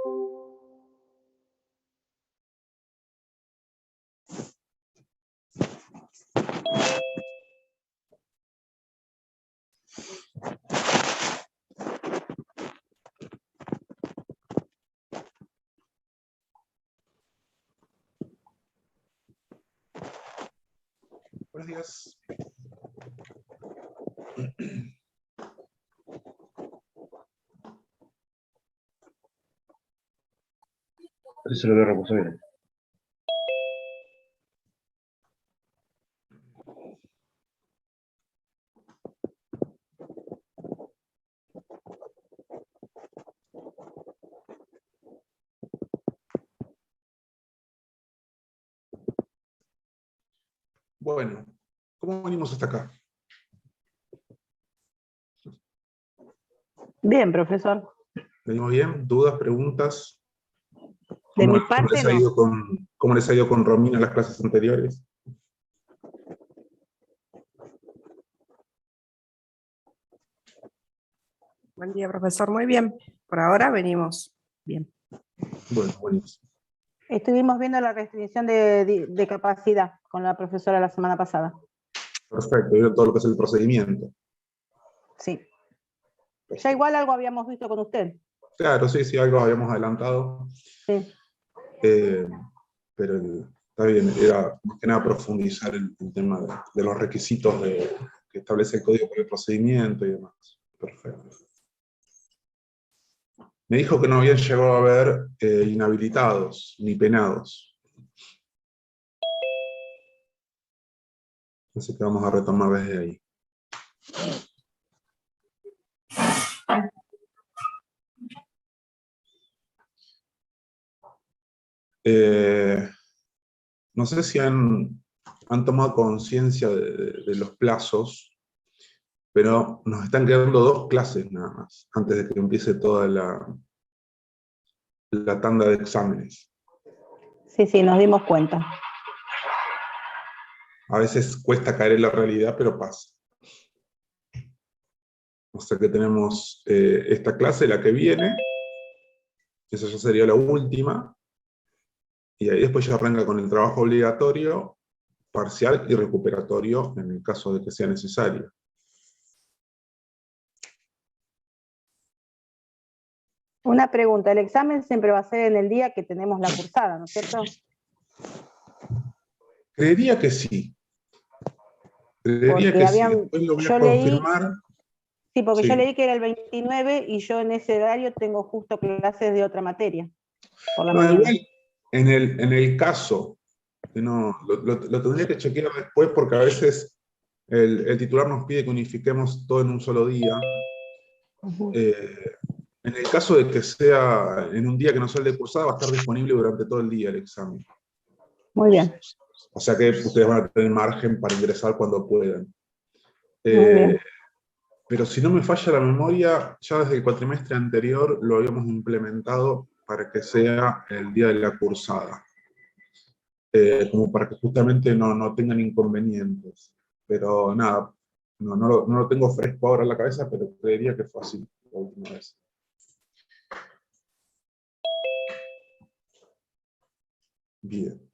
Buenos días. Se lo voy a reposar bien. Bueno, ¿cómo venimos hasta acá? Bien, profesor. ¿Venimos bien? ¿Dudas, preguntas? De mi parte, les ha ido ¿Cómo les ha ido con Romina en las clases anteriores? Buen día, profesor. Muy bien. Por ahora venimos bien. Bueno, buenísimo. Estuvimos viendo la restricción de capacidad con la profesora la semana pasada. Perfecto, vieron todo lo que es el procedimiento. Sí. Ya igual algo habíamos visto con usted. Claro, sí, algo habíamos adelantado. Sí. Pero está bien, era más que nada profundizar el tema de los requisitos que establece el código para el procedimiento y demás. Perfecto. Me dijo que no habían llegado a haber inhabilitados ni penados. Así que vamos a retomar desde ahí. No sé si han tomado conciencia de los plazos, pero nos están quedando 2 clases nada más, antes de que empiece toda la tanda de exámenes. Sí, nos dimos cuenta. A veces cuesta caer en la realidad, pero pasa. O sea que tenemos esta clase, la que viene, esa ya sería la última, y ahí después ya arranca con el trabajo obligatorio, parcial y recuperatorio en el caso de que sea necesario. Una pregunta, el examen siempre va a ser en el día que tenemos la cursada, ¿no es cierto? Creería que sí. Creería Porque que sí. Después lo voy a confirmar. Sí, porque Sí. yo leí que era el 29 y yo en ese horario tengo justo clases de otra materia. Por la mañana. Igual, en el caso, que no, lo tendría que chequear después porque a veces el titular nos pide que unifiquemos todo en un solo día. En el caso de que sea en un día que no sea el de cursada, va a estar disponible durante todo el día el examen. Muy bien. O sea que ustedes van a tener margen para ingresar cuando puedan. Muy bien. Pero si no me falla la memoria, ya desde el cuatrimestre anterior lo habíamos implementado para que sea el día de la cursada. Como para que justamente no tengan inconvenientes. Pero nada, no lo tengo fresco ahora en la cabeza, pero creería que fue así la última vez. Bien.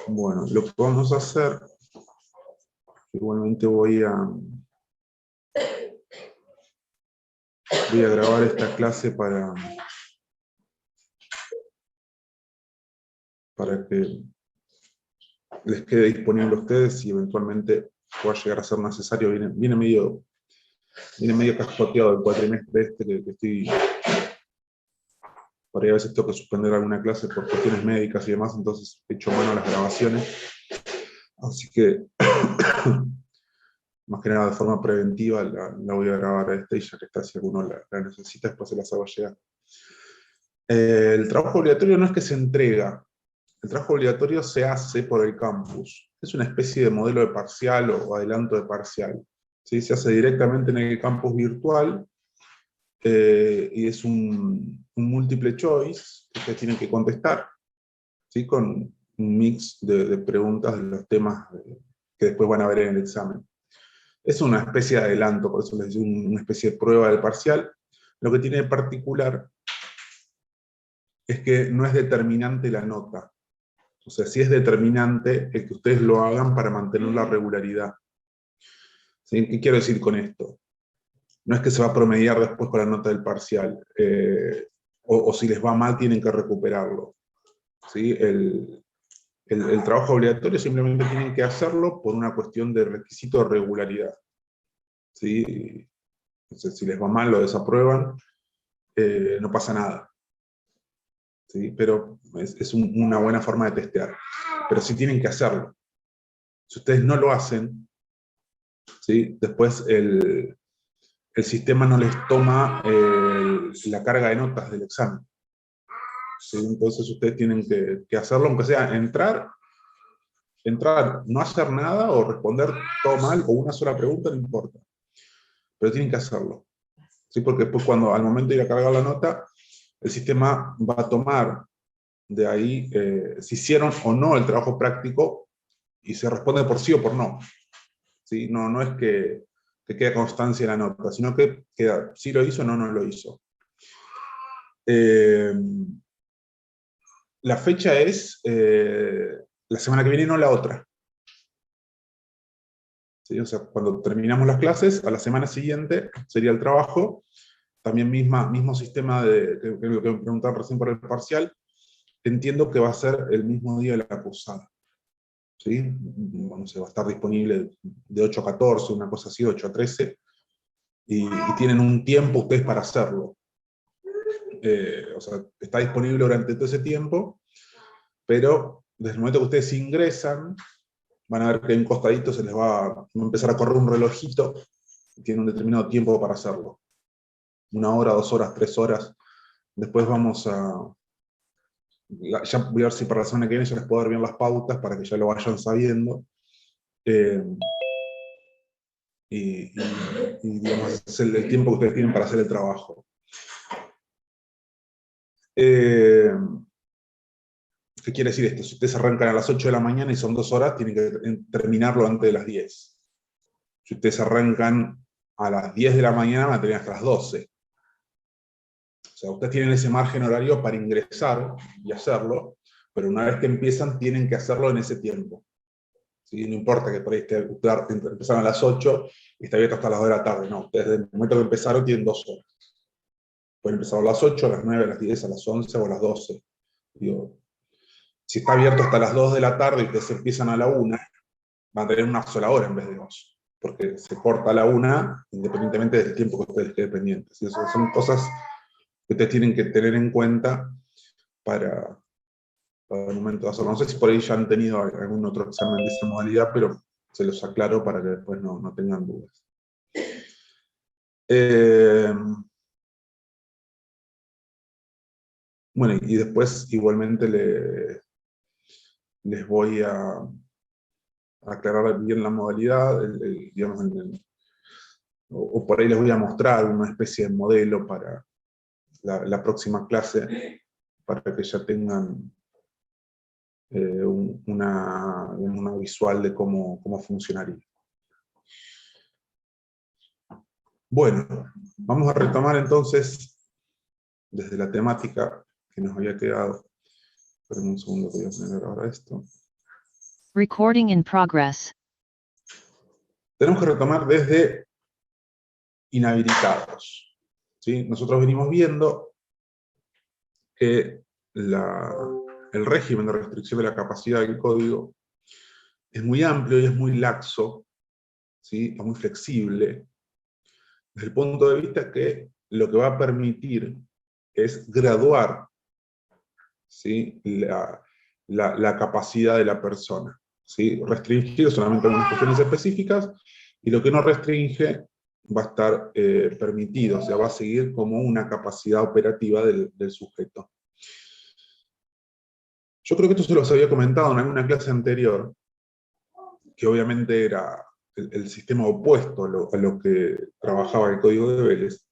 Bueno, lo que vamos a hacer, igualmente voy a grabar esta clase para que les quede disponible a ustedes y eventualmente pueda llegar a ser necesario. Viene medio cascoteado el cuatrimestre este que estoy. Por ahí a veces tengo que suspender alguna clase por cuestiones médicas y demás, entonces he hecho mano a las grabaciones. Así que, más que nada de forma preventiva, la voy a grabar a esta y ya que está, si alguno la necesita, después se las hago llegar. El trabajo obligatorio no es que se entrega, el trabajo obligatorio se hace por el campus. Es una especie de modelo de parcial o adelanto de parcial. ¿Sí? Se hace directamente en el campus virtual y es un múltiple choice que ustedes tienen que contestar, ¿sí? con mix de preguntas de los temas que después van a ver en el examen. Es una especie de adelanto, por eso les digo una especie de prueba del parcial. Lo que tiene de particular es que no es determinante la nota. O sea, sí es determinante el que ustedes lo hagan para mantener la regularidad. ¿Sí? ¿Qué quiero decir con esto? No es que se va a promediar después con la nota del parcial, o si les va mal tienen que recuperarlo. ¿Sí? El trabajo obligatorio simplemente tienen que hacerlo por una cuestión de requisito de regularidad. ¿Sí? Entonces, si les va mal, lo desaprueban, no pasa nada. ¿Sí? Pero es una buena forma de testear. Pero sí tienen que hacerlo. Si ustedes no lo hacen, ¿sí? Después el sistema no les toma la carga de notas del examen. ¿Sí? Entonces ustedes tienen que hacerlo, aunque sea entrar, no hacer nada o responder todo mal o una sola pregunta, no importa. Pero tienen que hacerlo. ¿Sí? Porque después al momento de ir a cargar la nota, el sistema va a tomar de ahí si hicieron o no el trabajo práctico y se responde por sí o por no. ¿Sí? No es que quede constancia en la nota, sino que queda si lo hizo o no lo hizo. La fecha es la semana que viene, no la otra. ¿Sí? O sea, cuando terminamos las clases, a la semana siguiente sería el trabajo, también mismo sistema que me preguntaban recién por el parcial, entiendo que va a ser el mismo día de la cursada. ¿Sí? Bueno, va a estar disponible de 8 a 14, una cosa así, 8 a 13, y tienen un tiempo ustedes para hacerlo. O sea, está disponible durante todo ese tiempo, pero desde el momento que ustedes ingresan, van a ver que en un costadito se les va a empezar a correr un relojito, que tiene un determinado tiempo para hacerlo. 1 hora, 2 horas, 3 horas. Después vamos ya voy a ver si para la semana que viene ya les puedo dar bien las pautas para que ya lo vayan sabiendo. Y digamos, es el tiempo que ustedes tienen para hacer el trabajo. ¿Qué quiere decir esto? Si ustedes arrancan a las 8 de la mañana y son 2 horas, tienen que terminarlo antes de las 10. Si ustedes arrancan a las 10 de la mañana, van a terminar hasta las 12. O sea, ustedes tienen ese margen horario para ingresar y hacerlo, pero una vez que empiezan, tienen que hacerlo en ese tiempo. ¿Sí? No importa que por ahí empezaron a las 8 y está abierto hasta las 2 de la tarde. No, desde el momento que empezaron tienen 2 horas. Pueden empezar a las 8, a las 9, a las 10, a las 11 o a las 12. Digo, si está abierto hasta las 2 de la tarde y ustedes empiezan a la 1, van a tener una sola hora en vez de 2. Porque se corta a la 1 independientemente del tiempo que ustedes queden pendientes. Y eso son cosas que ustedes tienen que tener en cuenta para el momento de hacerlo. No sé si por ahí ya han tenido algún otro examen de esa modalidad, pero se los aclaro para que después no tengan dudas. Bueno, y después igualmente les voy a aclarar bien la modalidad, digamos, o por ahí les voy a mostrar una especie de modelo para la próxima clase, para que ya tengan una visual de cómo funcionaría. Bueno, vamos a retomar entonces desde la temática que nos había quedado. Esperen un segundo que voy a poner ahora esto. Recording in progress. Tenemos que retomar desde inhabilitados. ¿Sí? Nosotros venimos viendo que el régimen de restricción de la capacidad del código es muy amplio y es muy laxo, ¿sí? Es muy flexible, desde el punto de vista que lo que va a permitir es graduar, ¿sí? la capacidad de la persona. ¿Sí? Restringir solamente algunas cuestiones específicas, y lo que no restringe va a estar permitido, o sea, va a seguir como una capacidad operativa del sujeto. Yo creo que esto se los había comentado en alguna clase anterior, que obviamente era el sistema opuesto a lo que trabajaba el código de Vélez,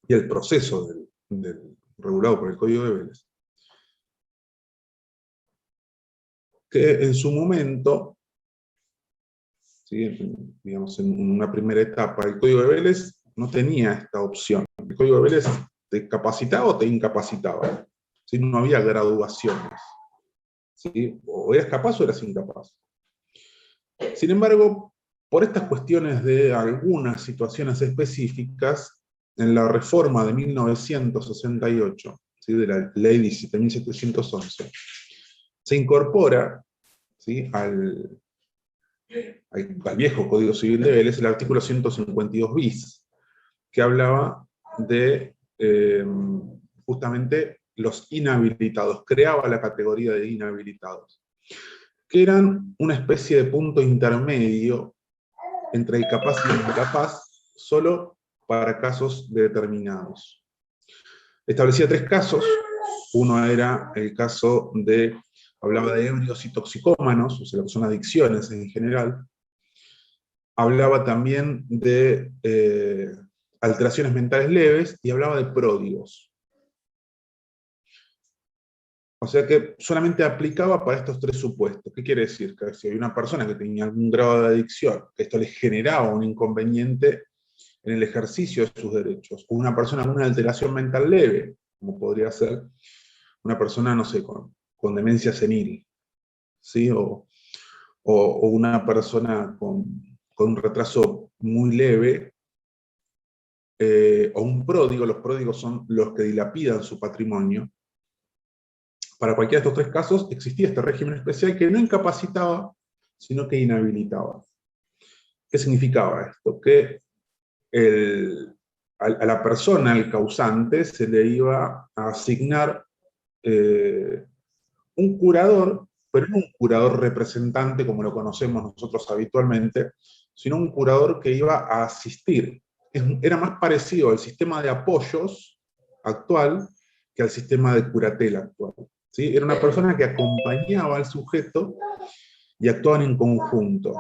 y el proceso regulado por el código de Vélez. que en su momento, ¿sí? Digamos, en una primera etapa, el código de Vélez no tenía esta opción. El código de Vélez te capacitaba o te incapacitaba. ¿Sí? No había graduaciones. ¿Sí? O eras capaz o eras incapaz. Sin embargo, por estas cuestiones de algunas situaciones específicas, en la reforma de 1968, ¿sí? De la ley 17.711, se incorpora, ¿sí? al viejo Código Civil de Vélez el artículo 152 bis, que hablaba de justamente los inhabilitados, creaba la categoría de inhabilitados, que eran una especie de punto intermedio entre el capaz y el incapaz, solo para casos determinados. Establecía 3 casos. Uno era el caso de, hablaba de ebrios y toxicómanos, o sea, lo que son adicciones en general. Hablaba también de alteraciones mentales leves, y hablaba de pródigos. O sea que solamente aplicaba para estos 3 supuestos. ¿Qué quiere decir? Que si hay una persona que tenía algún grado de adicción, que esto le generaba un inconveniente en el ejercicio de sus derechos, o una persona con una alteración mental leve, como podría ser una persona, no sé, con demencia senil, ¿sí? O una persona con un retraso muy leve, o un pródigo. Los pródigos son los que dilapidan su patrimonio. Para cualquiera de estos 3 casos existía este régimen especial que no incapacitaba, sino que inhabilitaba. ¿Qué significaba esto? Que a la persona, al causante, se le iba a asignar un curador, pero no un curador representante como lo conocemos nosotros habitualmente, sino un curador que iba a asistir. Era más parecido al sistema de apoyos actual que al sistema de curatela actual. ¿Sí? Era una persona que acompañaba al sujeto y actuaban en conjunto.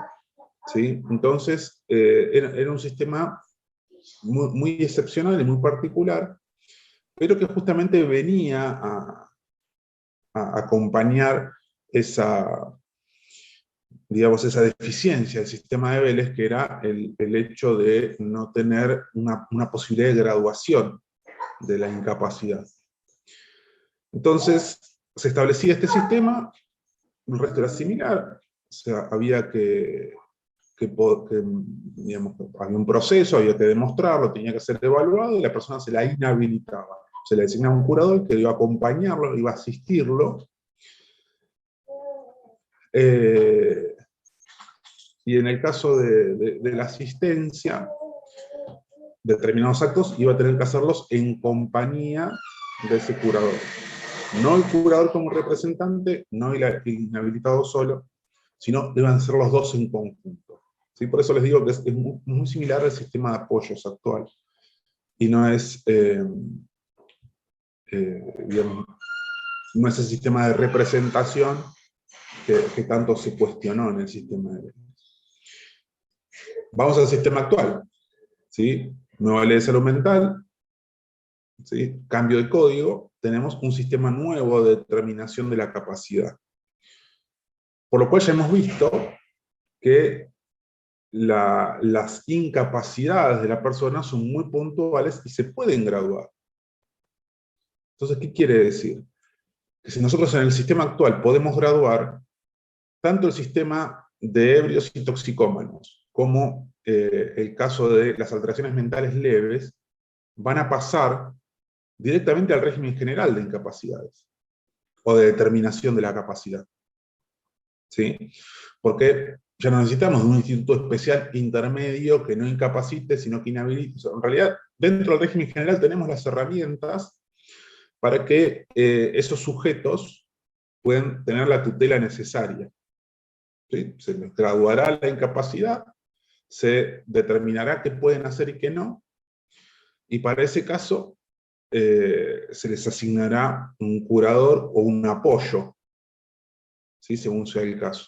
¿Sí? Entonces, era un sistema muy excepcional y muy particular, pero que justamente venía a acompañar esa, digamos, esa deficiencia del sistema de Vélez, que era el hecho de no tener una posibilidad de graduación de la incapacidad. Entonces, se establecía este sistema, el resto era similar, o sea, había digamos, había un proceso, había que demostrarlo, tenía que ser evaluado, y la persona se la inhabilitaba. Se le designaba un curador que iba a acompañarlo, iba a asistirlo. Y en el caso de la asistencia, determinados actos iba a tener que hacerlos en compañía de ese curador. No el curador como representante, no el inhabilitado solo, sino deben ser los dos en conjunto. ¿Sí? Por eso les digo que es muy similar al sistema de apoyos actual. Y no es, digamos, no es el sistema de representación que tanto se cuestionó en el sistema de ley. Vamos al sistema actual. ¿Sí? Nueva ley de salud mental, ¿sí? Cambio de código, tenemos un sistema nuevo de determinación de la capacidad. Por lo cual ya hemos visto que las incapacidades de la persona son muy puntuales y se pueden graduar. Entonces, ¿qué quiere decir? Que si nosotros en el sistema actual podemos graduar tanto el sistema de ebrios y toxicómanos como el caso de las alteraciones mentales leves, van a pasar directamente al régimen general de incapacidades, o de determinación de la capacidad. ¿Sí? Porque ya no necesitamos de un instituto especial intermedio que no incapacite, sino que inhabilite. O sea, en realidad, dentro del régimen general tenemos las herramientas para que esos sujetos puedan tener la tutela necesaria. ¿Sí? Se les graduará la incapacidad, se determinará qué pueden hacer y qué no, y para ese caso se les asignará un curador o un apoyo, ¿sí? Según sea el caso.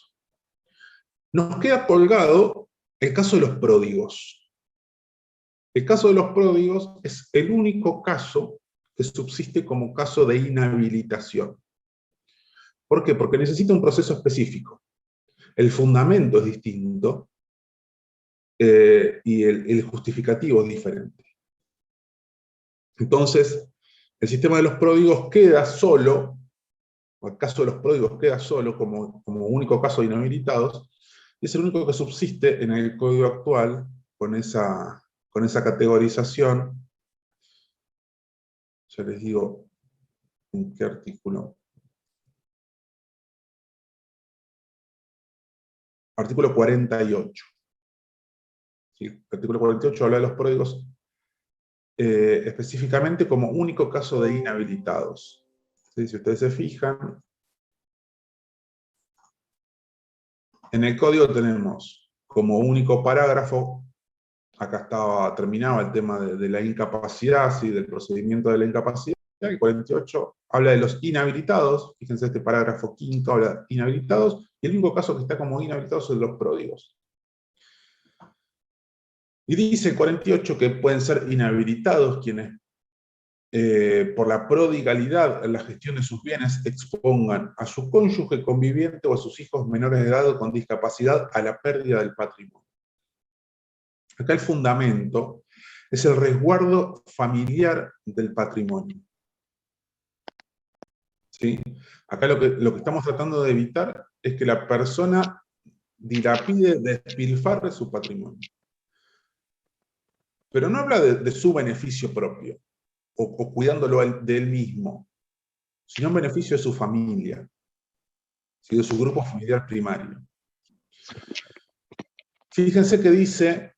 Nos queda colgado el caso de los pródigos. El caso de los pródigos es el único caso que subsiste como caso de inhabilitación. ¿Por qué? Porque necesita un proceso específico. El fundamento es distinto y el justificativo es diferente. Entonces, el sistema de los pródigos queda solo, o el caso de los pródigos queda solo como único caso de inhabilitados, y es el único que subsiste en el código actual con esa categorización. Ya les digo en qué artículo. Artículo 48. ¿Sí? El artículo 48 habla de los pródigos específicamente como único caso de inhabilitados. ¿Sí? Si ustedes se fijan, en el código tenemos como único parágrafo, acá terminaba el tema de la incapacidad, ¿sí? Del procedimiento de la incapacidad. El 48 habla de los inhabilitados, fíjense este parágrafo quinto habla de inhabilitados, y el único caso que está como inhabilitados es los pródigos. Y dice el 48 que pueden ser inhabilitados quienes por la prodigalidad en la gestión de sus bienes expongan a su cónyuge conviviente o a sus hijos menores de edad con discapacidad a la pérdida del patrimonio. Acá el fundamento es el resguardo familiar del patrimonio. ¿Sí? Acá lo que estamos tratando de evitar es que la persona dilapide, despilfarre su patrimonio. Pero no habla de su beneficio propio, o cuidándolo de él mismo, sino en beneficio de su familia, ¿sí? De su grupo familiar primario. Fíjense que dice,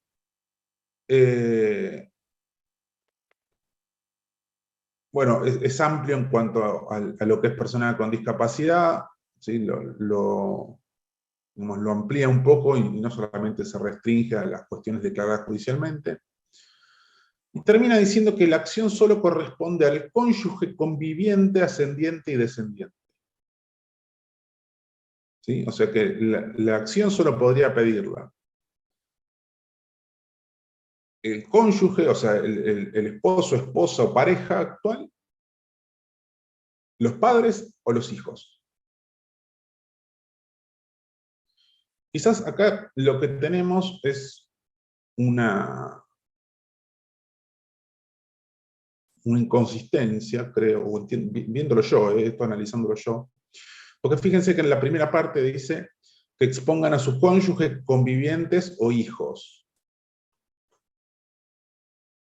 bueno, es amplio en cuanto a lo que es persona con discapacidad, ¿sí? Lo amplía un poco y no solamente se restringe a las cuestiones declaradas judicialmente. Y termina diciendo que la acción solo corresponde al cónyuge conviviente, ascendiente y descendiente. ¿Sí? O sea que la acción solo podría pedirla el cónyuge, o sea, el esposo, esposa o pareja actual, los padres o los hijos. Quizás acá lo que tenemos es una inconsistencia, creo, viéndolo yo, esto analizándolo yo, porque fíjense que en la primera parte dice que expongan a sus cónyuges, convivientes o hijos.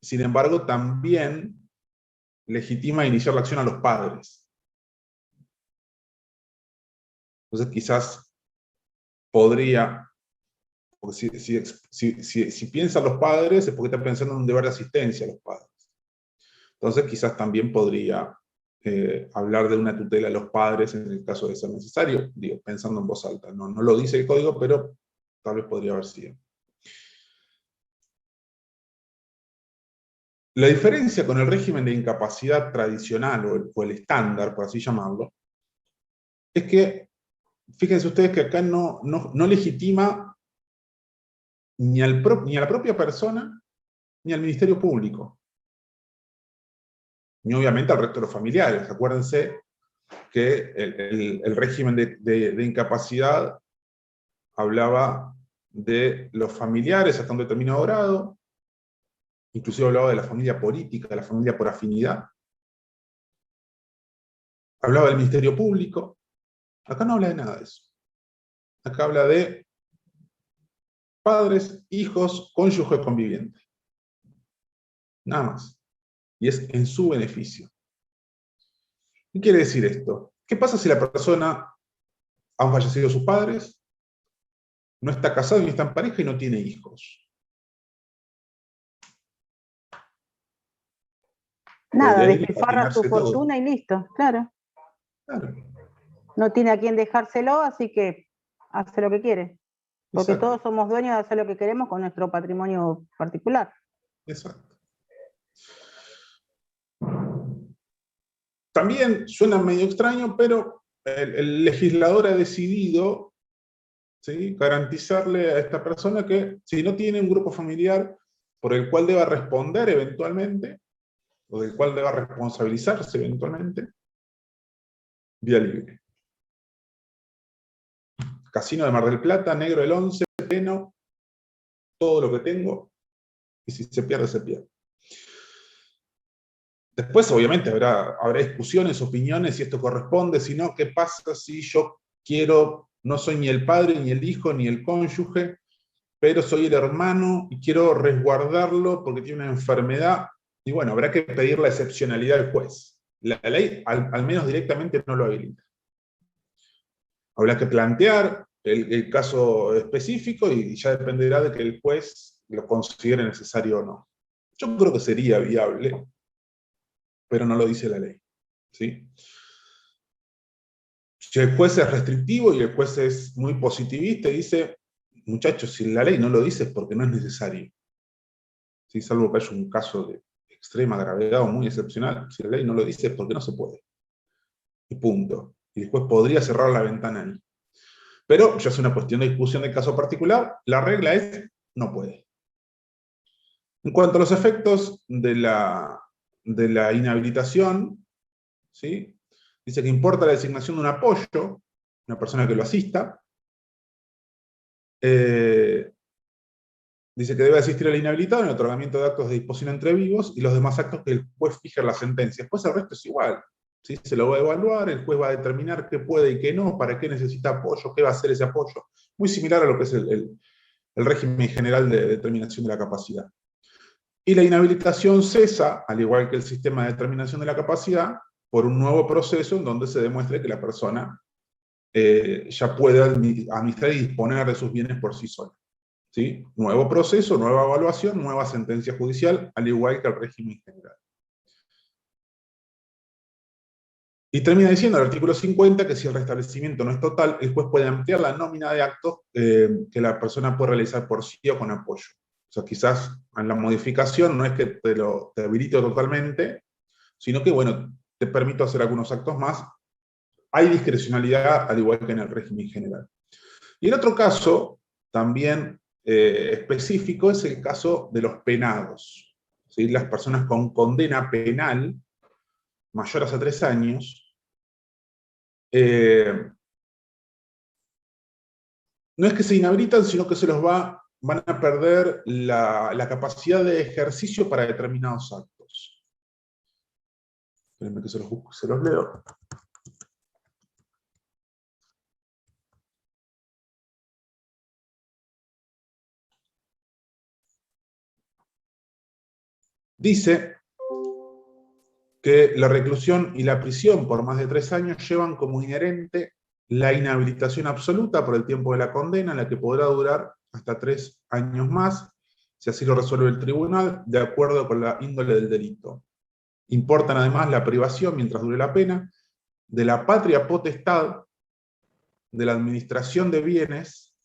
Sin embargo, también legitima iniciar la acción a los padres. Entonces quizás podría, porque si piensan los padres es porque está pensando en un deber de asistencia a los padres. Entonces quizás también podría hablar de una tutela a los padres en el caso de ser necesario, digo, pensando en voz alta. No lo dice el código, pero tal vez podría haber sido. La diferencia con el régimen de incapacidad tradicional o el estándar, por así llamarlo, es que, fíjense ustedes que acá no legitima ni a la propia persona ni al Ministerio Público. Ni obviamente al resto de los familiares. Acuérdense que el régimen de incapacidad hablaba de los familiares hasta un determinado grado, inclusive hablaba de la familia política, de la familia por afinidad. Hablaba del Ministerio Público. Acá no habla de nada de eso. Acá habla de padres, hijos, cónyuges convivientes. Nada más. Y es en su beneficio. ¿Qué quiere decir esto? ¿Qué pasa si la persona han fallecido sus padres, no está casado ni está en pareja y no tiene hijos? Nada, Podría despilfarra su destinarse todo. fortuna y listo, claro. Claro. No tiene a quién dejárselo, así que hace lo que quiere. Porque Exacto. todos somos dueños de hacer lo que queremos con nuestro patrimonio particular. Exacto. También suena medio extraño, pero el legislador ha decidido, ¿sí?, garantizarle a esta persona que si no tiene un grupo familiar por el cual deba responder eventualmente, o del cual deba responsabilizarse eventualmente, vía libre. Casino de Mar del Plata, negro el 11, pleno, todo lo que tengo, y si se pierde, se pierde. Después, obviamente, habrá discusiones, opiniones, si esto corresponde, si no, ¿qué pasa si yo quiero, no soy ni el padre, ni el hijo, ni el cónyuge, pero soy el hermano y quiero resguardarlo porque tiene una enfermedad? Y bueno, habrá que pedir la excepcionalidad al juez. La ley, al menos directamente, no lo habilita. Habrá que plantear el caso específico y ya dependerá de que el juez lo considere necesario o no. Yo creo que sería viable, pero no lo dice la ley, ¿sí? Si el juez es restrictivo y el juez es muy positivista y dice, muchachos, si la ley no lo dice es porque no es necesario. ¿Sí? Salvo que haya un caso de extrema gravedad o muy excepcional, si la ley no lo dice es porque no se puede. Y punto. Y el juez podría cerrar la ventana ahí. Pero ya es una cuestión de discusión del caso particular, la regla es, no puede. En cuanto a los efectos de la inhabilitación, ¿sí? Dice que importa la designación de un apoyo, una persona que lo asista. Dice que debe asistir al inhabilitado en el otorgamiento de actos de disposición entre vivos y los demás actos que el juez fije en la sentencia. Después el resto es igual. ¿Sí? Se lo va a evaluar, el juez va a determinar qué puede y qué no, para qué necesita apoyo, qué va a hacer ese apoyo. Muy similar a lo que es el régimen general de determinación de la capacidad. Y la inhabilitación cesa, al igual que el sistema de determinación de la capacidad, por un nuevo proceso en donde se demuestre que la persona ya puede administrar y disponer de sus bienes por sí sola. ¿Sí? Nuevo proceso, nueva evaluación, nueva sentencia judicial, al igual que el régimen general. Y termina diciendo el artículo 50 que si el restablecimiento no es total, el juez puede ampliar la nómina de actos que la persona puede realizar por sí o con apoyo. O sea, quizás en la modificación no es que te habilite totalmente, sino que, bueno, te permito hacer algunos actos más. Hay discrecionalidad, al igual que en el régimen general. Y el otro caso, también específico, es el caso de los penados. ¿Sí? Las personas con condena penal mayor a 3 años, no es que se inhabilitan, sino que van a perder la capacidad de ejercicio para determinados actos. Espérenme que se los busco, se los leo. Dice que la reclusión y la prisión por más de 3 años llevan como inherente la inhabilitación absoluta por el tiempo de la condena, en la que podrá durar hasta 3 años más, si así lo resuelve el tribunal, de acuerdo con la índole del delito. Importan además la privación, mientras dure la pena, de la patria potestad, de la administración de bienes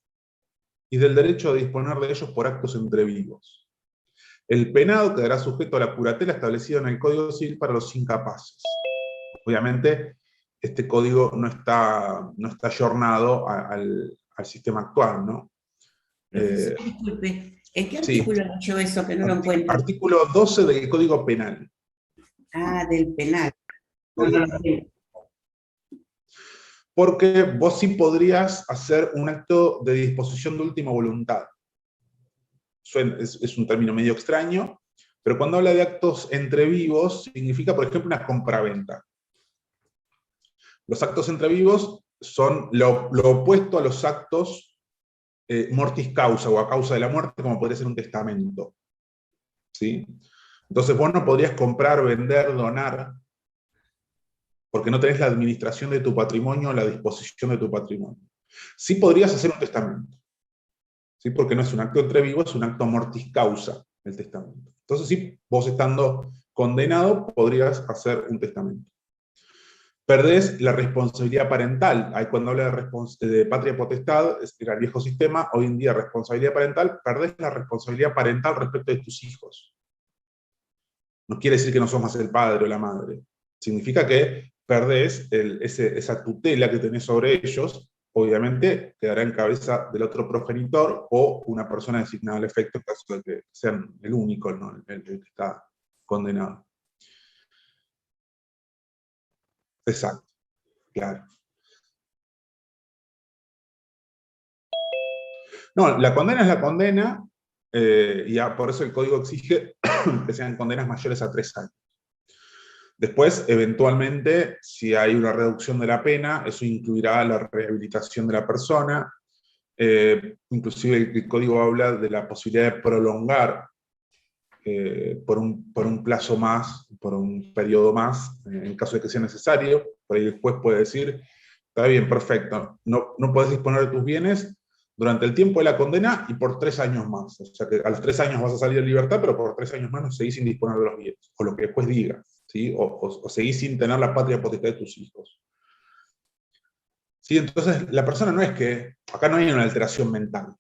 y del derecho a disponer de ellos por actos entre vivos. El penado quedará sujeto a la curatela establecida en el Código Civil para los incapaces. Obviamente, este código no está ayornado al sistema actual, ¿no? Profesor, disculpe, ¿en qué Sí, artículo leyó eso que no lo encuentro? artículo 12 del Código Penal. Ah, del penal. Código Penal. Porque vos sí podrías hacer un acto de disposición de última voluntad. Es un término medio extraño, pero cuando habla de actos entre vivos, significa, por ejemplo, una compraventa. Los actos entre vivos son lo opuesto a los actos mortis causa o a causa de la muerte, como podría ser un testamento. ¿Sí? Entonces vos no podrías comprar, vender, donar, porque no tenés la administración de tu patrimonio o la disposición de tu patrimonio. Sí podrías hacer un testamento, ¿sí? Porque no es un acto entre vivos, es un acto mortis causa, el testamento. Entonces sí, vos estando condenado, podrías hacer un testamento. Perdés la responsabilidad parental. Ahí cuando habla de patria potestad, era el viejo sistema, hoy en día responsabilidad parental, perdés la responsabilidad parental respecto de tus hijos. No quiere decir que no sos más el padre o la madre. Significa que perdés esa tutela que tenés sobre ellos, obviamente quedará en cabeza del otro progenitor o una persona designada al efecto en caso de que sean el único, ¿no? el que está condenado. Exacto, claro. No, la condena es la condena, por eso el código exige que sean condenas mayores a 3 años. Después, eventualmente, si hay una reducción de la pena, eso incluirá la rehabilitación de la persona. Inclusive el código habla de la posibilidad de prolongar por un plazo más, por un periodo más, en caso de que sea necesario. Por ahí el juez puede decir, está bien, perfecto, no puedes disponer de tus bienes durante el tiempo de la condena y por 3 años más. O sea que a los 3 años vas a salir en libertad, pero por 3 años más no seguís sin disponer de los bienes, o lo que el juez diga, ¿sí? O seguís sin tener la patria potestad de tus hijos. ¿Sí? Entonces, la persona no es que, acá no hay una alteración mental.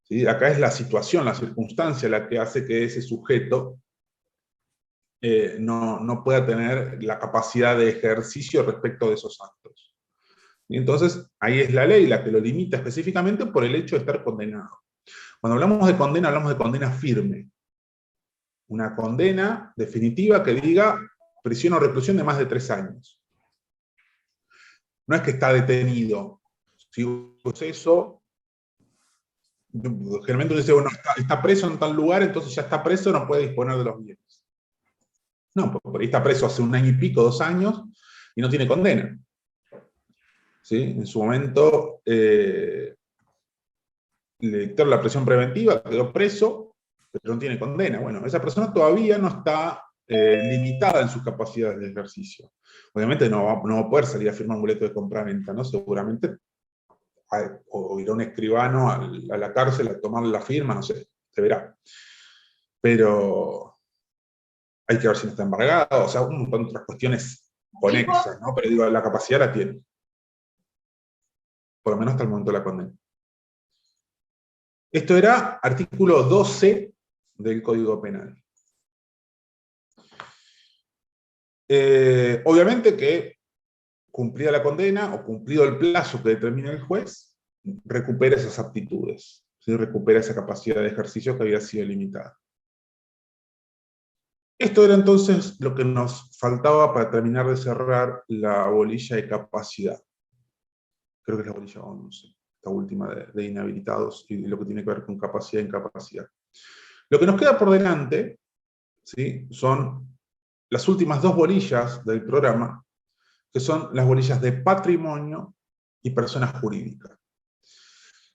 ¿Sí? Acá es la situación, la circunstancia la que hace que ese sujeto no pueda tener la capacidad de ejercicio respecto de esos actos. Y entonces, ahí es la ley la que lo limita específicamente por el hecho de estar condenado. Cuando hablamos de condena, hablamos de condena firme. Una condena definitiva que diga prisión o reclusión de más de 3 años. No es que está detenido. Si un proceso, generalmente uno dice, bueno, está preso en tal lugar, entonces ya está preso, no puede disponer de los bienes. No, porque por ahí está preso hace 1 año y pico, 2 años, y no tiene condena. ¿Sí? En su momento le dictaron la prisión preventiva, quedó preso, pero no tiene condena. Bueno, esa persona todavía no está limitada en sus capacidades de ejercicio. Obviamente no va a poder salir a firmar un boleto de compraventa, ¿no? Seguramente o irá un escribano a la cárcel a tomar la firma, no sé, se verá. Pero hay que ver si no está embargado, o sea, un montón de otras cuestiones conexas, ¿no? Pero digo, la capacidad la tiene. Por lo menos hasta el momento de la condena. Esto era artículo 12 del Código Penal. Obviamente que cumplida la condena o cumplido el plazo que determina el juez, recupera esas aptitudes, ¿sí? Recupera esa capacidad de ejercicio que había sido limitada. Esto era entonces lo que nos faltaba para terminar de cerrar la bolilla de capacidad. Creo que es la bolilla 11, esta última de inhabilitados y lo que tiene que ver con capacidad e incapacidad. Lo que nos queda por delante, ¿sí? Son las últimas 2 bolillas del programa, que son las bolillas de patrimonio y personas jurídicas.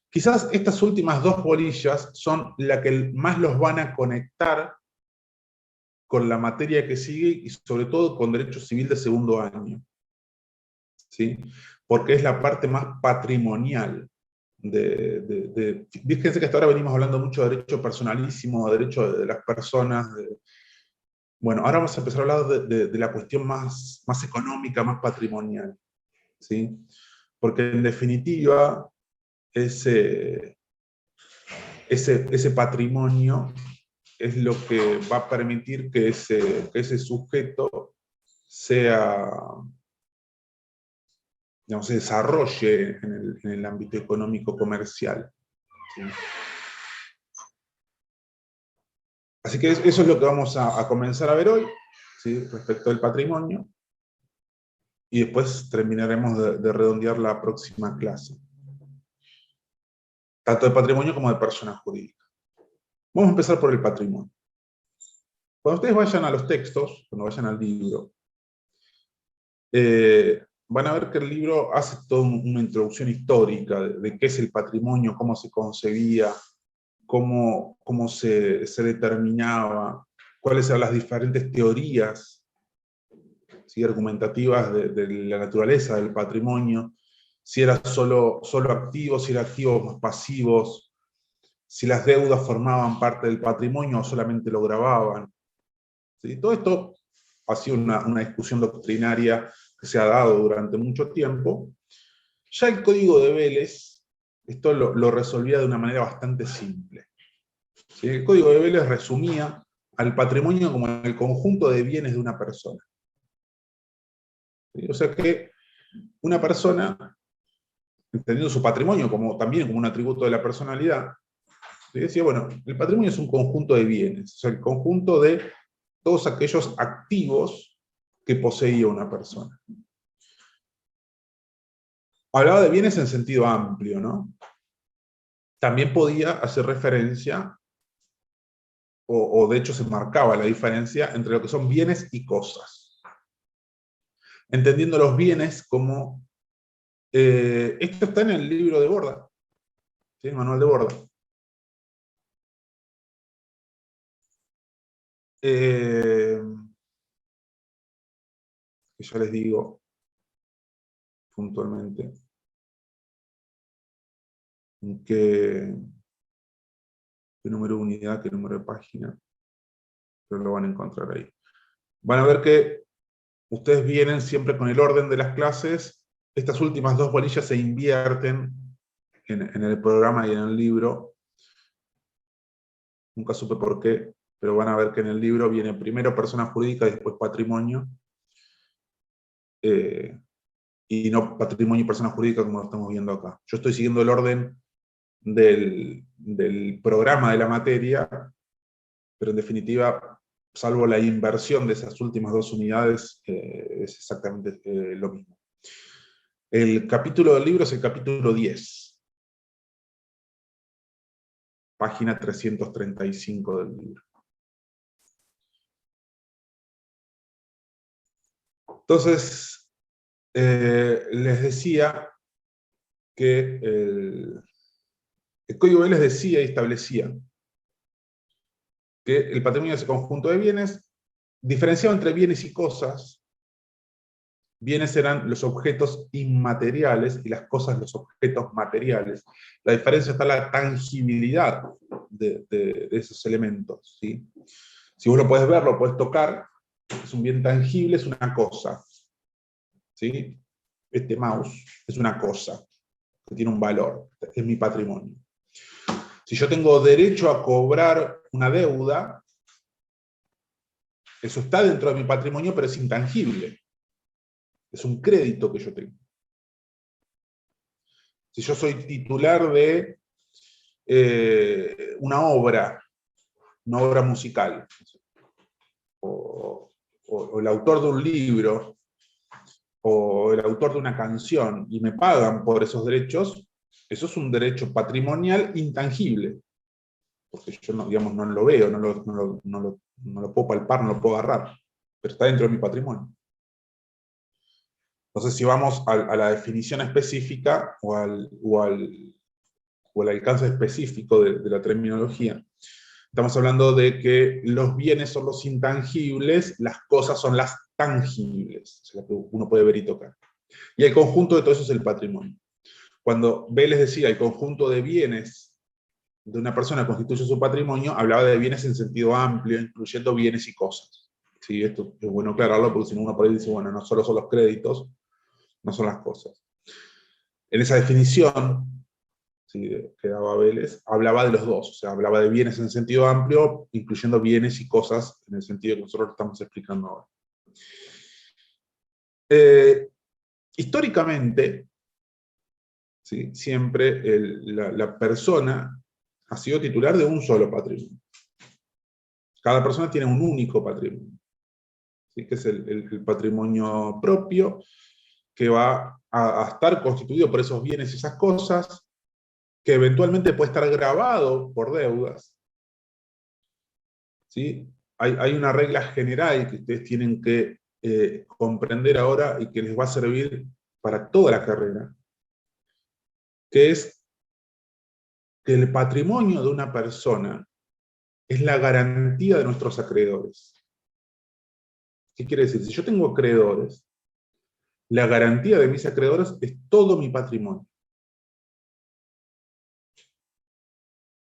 Quizás estas últimas 2 bolillas son las que más los van a conectar con la materia que sigue y sobre todo con derecho civil de segundo año. ¿Sí? Porque es la parte más patrimonial. Fíjense que hasta ahora venimos hablando mucho de derecho personalísimo, de derecho de las personas. Bueno, ahora vamos a empezar a hablar de la cuestión más económica, más patrimonial. ¿Sí? Porque en definitiva, ese patrimonio es lo que va a permitir que ese sujeto digamos, se desarrolle en el ámbito económico comercial. ¿Sí? Así que eso es lo que vamos a comenzar a ver hoy, ¿sí? Respecto al patrimonio, y después terminaremos de redondear la próxima clase. Tanto de patrimonio como de persona jurídica. Vamos a empezar por el patrimonio. Cuando ustedes vayan a los textos, cuando vayan al libro, van a ver que el libro hace toda una introducción histórica de qué es el patrimonio, cómo se concebía, cómo se determinaba, cuáles eran las diferentes teorías, ¿sí? Argumentativas de la naturaleza del patrimonio, si era solo activos, si eran activos más pasivos, si las deudas formaban parte del patrimonio o solamente lo gravaban. ¿Sí? Todo esto ha sido una discusión doctrinaria que se ha dado durante mucho tiempo. Ya el Código de Vélez, esto lo resolvía de una manera bastante simple. ¿Sí? El Código de Vélez resumía al patrimonio como el conjunto de bienes de una persona. ¿Sí? O sea que una persona, entendiendo su patrimonio también como un atributo de la personalidad, decía, bueno, el patrimonio es un conjunto de bienes, o sea, el conjunto de todos aquellos activos que poseía una persona. Hablaba de bienes en sentido amplio, ¿no? también podía hacer referencia, o de hecho se marcaba la diferencia entre lo que son bienes y cosas. Entendiendo los bienes como, esto está en el libro de Borda, ¿sí? El manual de Borda. Que ya les digo puntualmente en qué número de unidad, qué número de página, pero lo van a encontrar ahí. Van a ver que ustedes vienen siempre con el orden de las clases. Estas últimas dos bolillas se invierten en el programa y en el libro. Nunca supe por qué, pero van a ver que en el libro viene primero persona jurídica y después patrimonio. Y no patrimonio y persona jurídica como lo estamos viendo acá. Yo estoy siguiendo el orden del programa de la materia, pero en definitiva, salvo la inversión de esas últimas dos unidades, es exactamente lo mismo. El capítulo del libro es el capítulo 10. Página 335 del libro. Entonces, les decía que el Código B les decía y establecía que el patrimonio es el conjunto de bienes, diferenciado entre bienes y cosas. Bienes eran los objetos inmateriales y las cosas los objetos materiales. La diferencia está en la tangibilidad de esos elementos, ¿sí? Si vos lo podés ver, lo podés tocar, es un bien tangible, es una cosa, ¿sí? Este mouse es una cosa que tiene un valor, es mi patrimonio. Si yo tengo derecho a cobrar una deuda, eso está dentro de mi patrimonio, pero es intangible. Es un crédito que yo tengo. Si yo soy titular de una obra musical, o el autor de un libro, o el autor de una canción, y me pagan por esos derechos, eso es un derecho patrimonial intangible. Porque yo no, digamos, no lo veo, no lo puedo palpar, no lo puedo agarrar, pero está dentro de mi patrimonio. Entonces, si vamos a la definición específica o al alcance específico de la terminología, estamos hablando de que los bienes son los intangibles, las cosas son las tangibles, o sea, lo que uno puede ver y tocar. Y el conjunto de todo eso es el patrimonio. Cuando B les decía, el conjunto de bienes de una persona constituye su patrimonio, hablaba de bienes en sentido amplio, incluyendo bienes y cosas. ¿Sí? Esto es bueno aclararlo, porque si no uno por ahí dice, bueno, no solo son los créditos, no son las cosas. En esa definición, ¿sí?, que daba Vélez, hablaba de los dos, o sea, hablaba de bienes en sentido amplio, incluyendo bienes y cosas en el sentido que nosotros estamos explicando ahora. Históricamente, ¿sí?, siempre la persona ha sido titular de un solo patrimonio. Cada persona tiene un único patrimonio, ¿sí?, que es el patrimonio propio, que va a estar constituido por esos bienes y esas cosas, que eventualmente puede estar grabado por deudas. ¿Sí? Hay una regla general que ustedes tienen que comprender ahora y que les va a servir para toda la carrera, que es que el patrimonio de una persona es la garantía de nuestros acreedores. ¿Qué quiere decir? Si yo tengo acreedores, la garantía de mis acreedores es todo mi patrimonio.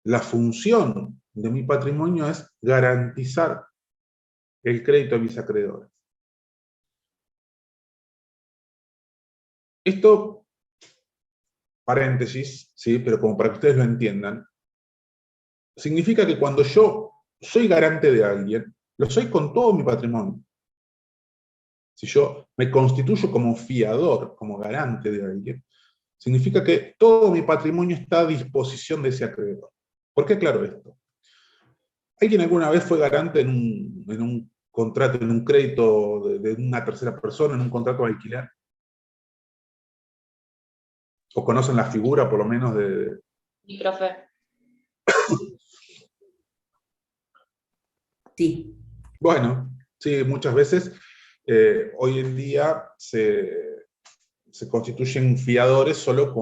La función de mi patrimonio es garantizar el crédito a mis acreedores. Esto, paréntesis, ¿sí?, pero como para que ustedes lo entiendan, significa que cuando yo soy garante de alguien, lo soy con todo mi patrimonio. Si yo me constituyo como fiador, como garante de alguien, significa que todo mi patrimonio está a disposición de ese acreedor. ¿Por qué aclaro esto? ¿Alguien alguna vez fue garante en un contrato, en un crédito de una tercera persona, en un contrato de alquiler? ¿O conocen la figura, por lo menos, de...? Sí, profe. Sí. Bueno, sí, muchas veces hoy en día se constituyen fiadores solo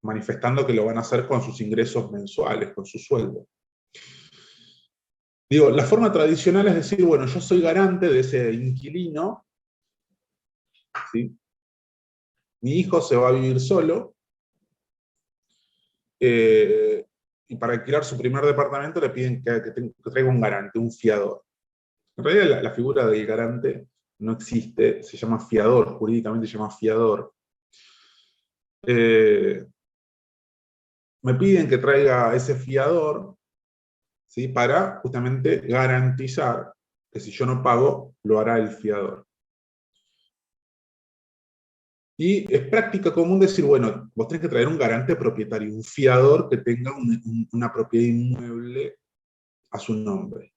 manifestando que lo van a hacer con sus ingresos mensuales, con su sueldo. Digo, la forma tradicional es decir, bueno, yo soy garante de ese inquilino, ¿sí? Mi hijo se va a vivir solo, y para alquilar su primer departamento le piden que traiga un garante, un fiador. En realidad la figura del garante no existe, se llama fiador, jurídicamente se llama fiador. Me piden que traiga ese fiador, ¿sí? Para justamente garantizar que si yo no pago, lo hará el fiador. Y es práctica común decir, bueno, vos tenés que traer un garante propietario, un fiador que tenga una propiedad inmueble a su nombre.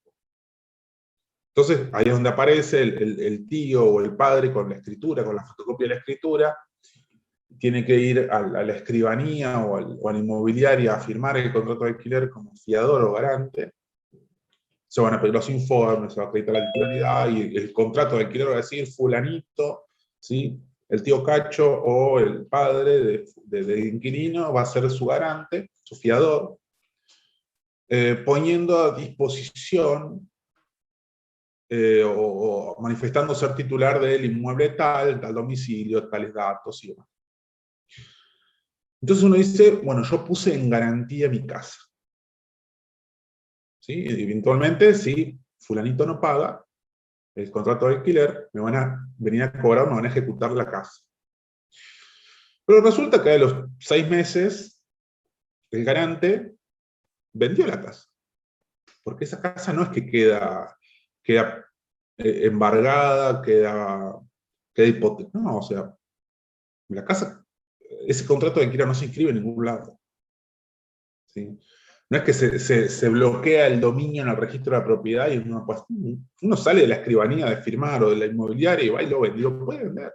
Entonces, ahí es donde aparece el tío o el padre con la escritura, con la fotocopia de la escritura, tiene que ir a la escribanía o a la inmobiliaria a firmar el contrato de alquiler como fiador o garante. Se van a pedir los informes, se va a acreditar la titularidad, y el contrato de alquiler va a decir fulanito, ¿sí? El tío Cacho o el padre del inquilino va a ser su garante, su fiador, poniendo a disposición o manifestando ser titular del inmueble tal domicilio, tales datos y demás. Entonces uno dice, bueno, yo puse en garantía mi casa. ¿Sí? Y eventualmente, si fulanito no paga el contrato de alquiler, me van a venir a cobrar, me van a ejecutar la casa. Pero resulta que a los 6 meses, el garante vendió la casa. Porque esa casa no es que queda embargada, queda hipotecada. No, o sea, la casa, ese contrato de alquiler no se inscribe en ningún lado. ¿Sí? No es que se bloquea el dominio en el registro de la propiedad y uno sale de la escribanía de firmar o de la inmobiliaria y va y lo vende. Lo puede vender.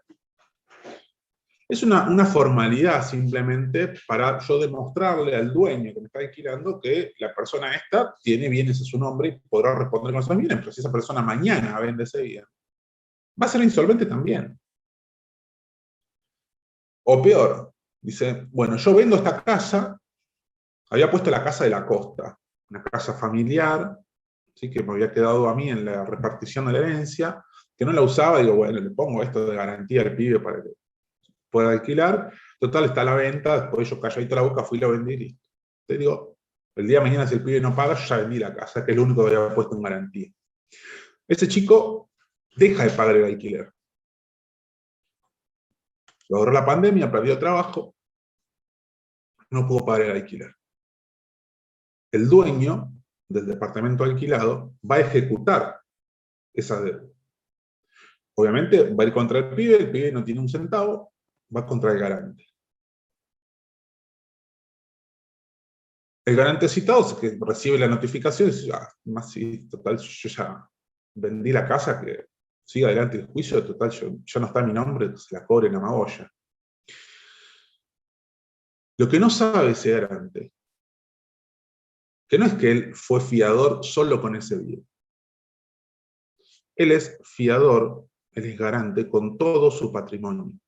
Es una formalidad simplemente para yo demostrarle al dueño que me está alquilando que la persona esta tiene bienes a su nombre y podrá responder con esos bienes, pero si esa persona mañana vende ese bien, va a ser insolvente también. O peor, dice, bueno, yo vendo esta casa, había puesto la casa de la costa, una casa familiar, ¿sí? Que me había quedado a mí en la repartición de la herencia, que no la usaba, digo, bueno, le pongo esto de garantía al pibe para que pueda alquilar, total, está a la venta, después yo calladito la boca fui y la vendí y listo. Te digo, el día de mañana si el pibe no paga, yo ya vendí la casa, que es lo único que había puesto en garantía. Ese chico deja de pagar el alquiler. Logró la pandemia, perdió trabajo, no pudo pagar el alquiler. El dueño del departamento alquilado va a ejecutar esa deuda. Obviamente va a ir contra el pibe no tiene un centavo, va contra el garante. El garante citado, que recibe la notificación, dice, más si, total, yo ya vendí la casa, que siga adelante el juicio, total, ya no está mi nombre, se la cobre en Amagoya. Lo que no sabe ese garante, que no es que él fue fiador solo con ese bien. Él es fiador, él es garante con todo su patrimonio.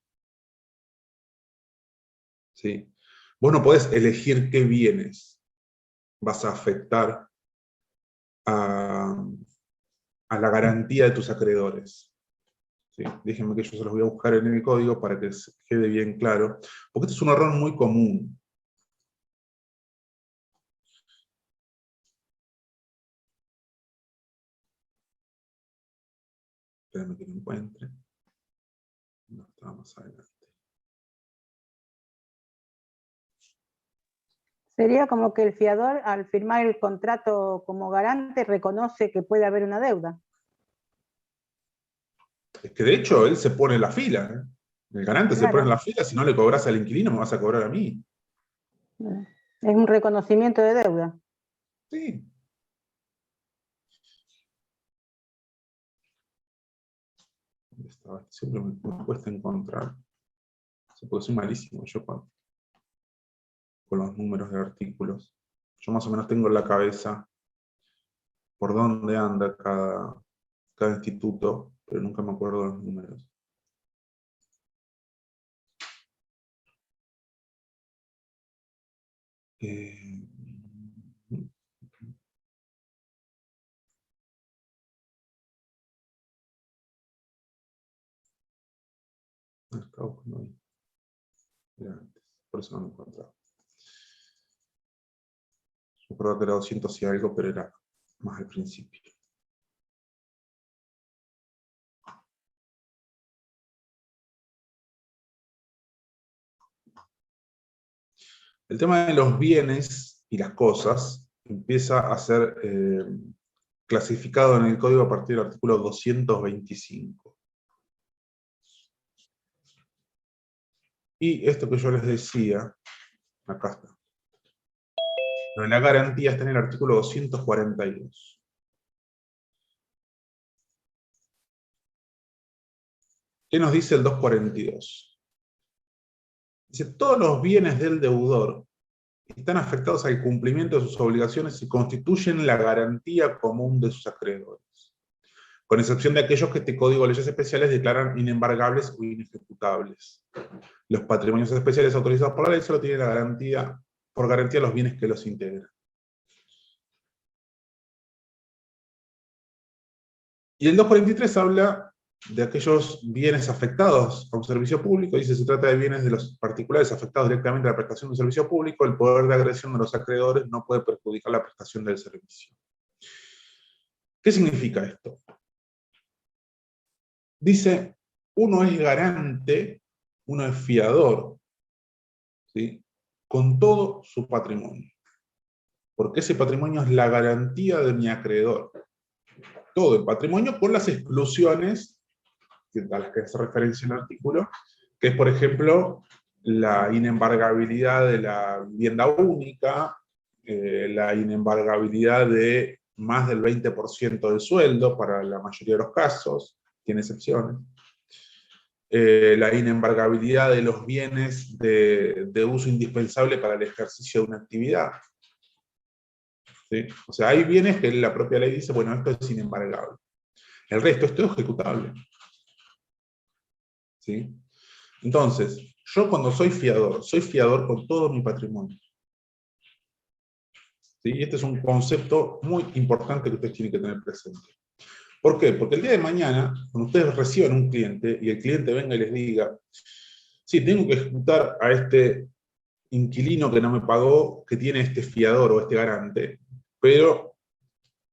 ¿Sí? Vos no podés elegir qué bienes vas a afectar a la garantía de tus acreedores. ¿Sí? Déjenme que yo se los voy a buscar en el código para que se quede bien claro, porque este es un error muy común. Espérame que lo encuentre. No, estaba más adelante. Sería como que el fiador, al firmar el contrato como garante, reconoce que puede haber una deuda. Es que de hecho él se pone en la fila. ¿Eh? El garante se pone en la fila, si no le cobras al inquilino, me vas a cobrar a mí. Es un reconocimiento de deuda. Sí. ¿Dónde estaba? Siempre me cuesta encontrar. Porque soy malísimo yo con los números de artículos. Yo más o menos tengo en la cabeza por dónde anda cada instituto, pero nunca me acuerdo los números. Estaba buscando ahí. Era antes, por eso no lo encontraba. Me acuerdo que era 200 y algo, pero era más al principio. El tema de los bienes y las cosas empieza a ser clasificado en el código a partir del artículo 225. Y esto que yo les decía, acá está. Lo de la garantía está en el artículo 242. ¿Qué nos dice el 242? Dice, todos los bienes del deudor están afectados al cumplimiento de sus obligaciones y constituyen la garantía común de sus acreedores, con excepción de aquellos que este Código de Leyes Especiales declaran inembargables o inejecutables. Los patrimonios especiales autorizados por la ley solo tienen la garantía, por garantía los bienes que los integran. Y el 243 habla de aquellos bienes afectados a un servicio público. Dice, se trata de bienes de los particulares afectados directamente a la prestación de un servicio público. El poder de agresión de los acreedores no puede perjudicar la prestación del servicio. ¿Qué significa esto? Dice, uno es garante, uno es fiador, ¿sí?, con todo su patrimonio. Porque ese patrimonio es la garantía de mi acreedor. Todo el patrimonio con las exclusiones a las que hace referencia el artículo, que es, por ejemplo, la inembargabilidad de la vivienda única, la inembargabilidad de más del 20% del sueldo, para la mayoría de los casos, tiene excepciones, la inembargabilidad de los bienes de uso indispensable para el ejercicio de una actividad. ¿Sí? O sea, hay bienes que la propia ley dice, bueno, esto es inembargable. El resto, esto es ejecutable. ¿Sí? Entonces, yo cuando soy fiador con todo mi patrimonio. ¿Sí? Y este es un concepto muy importante que ustedes tienen que tener presente. ¿Por qué? Porque el día de mañana, cuando ustedes reciban un cliente, y el cliente venga y les diga, sí, tengo que ejecutar a este inquilino que no me pagó, que tiene este fiador o este garante, pero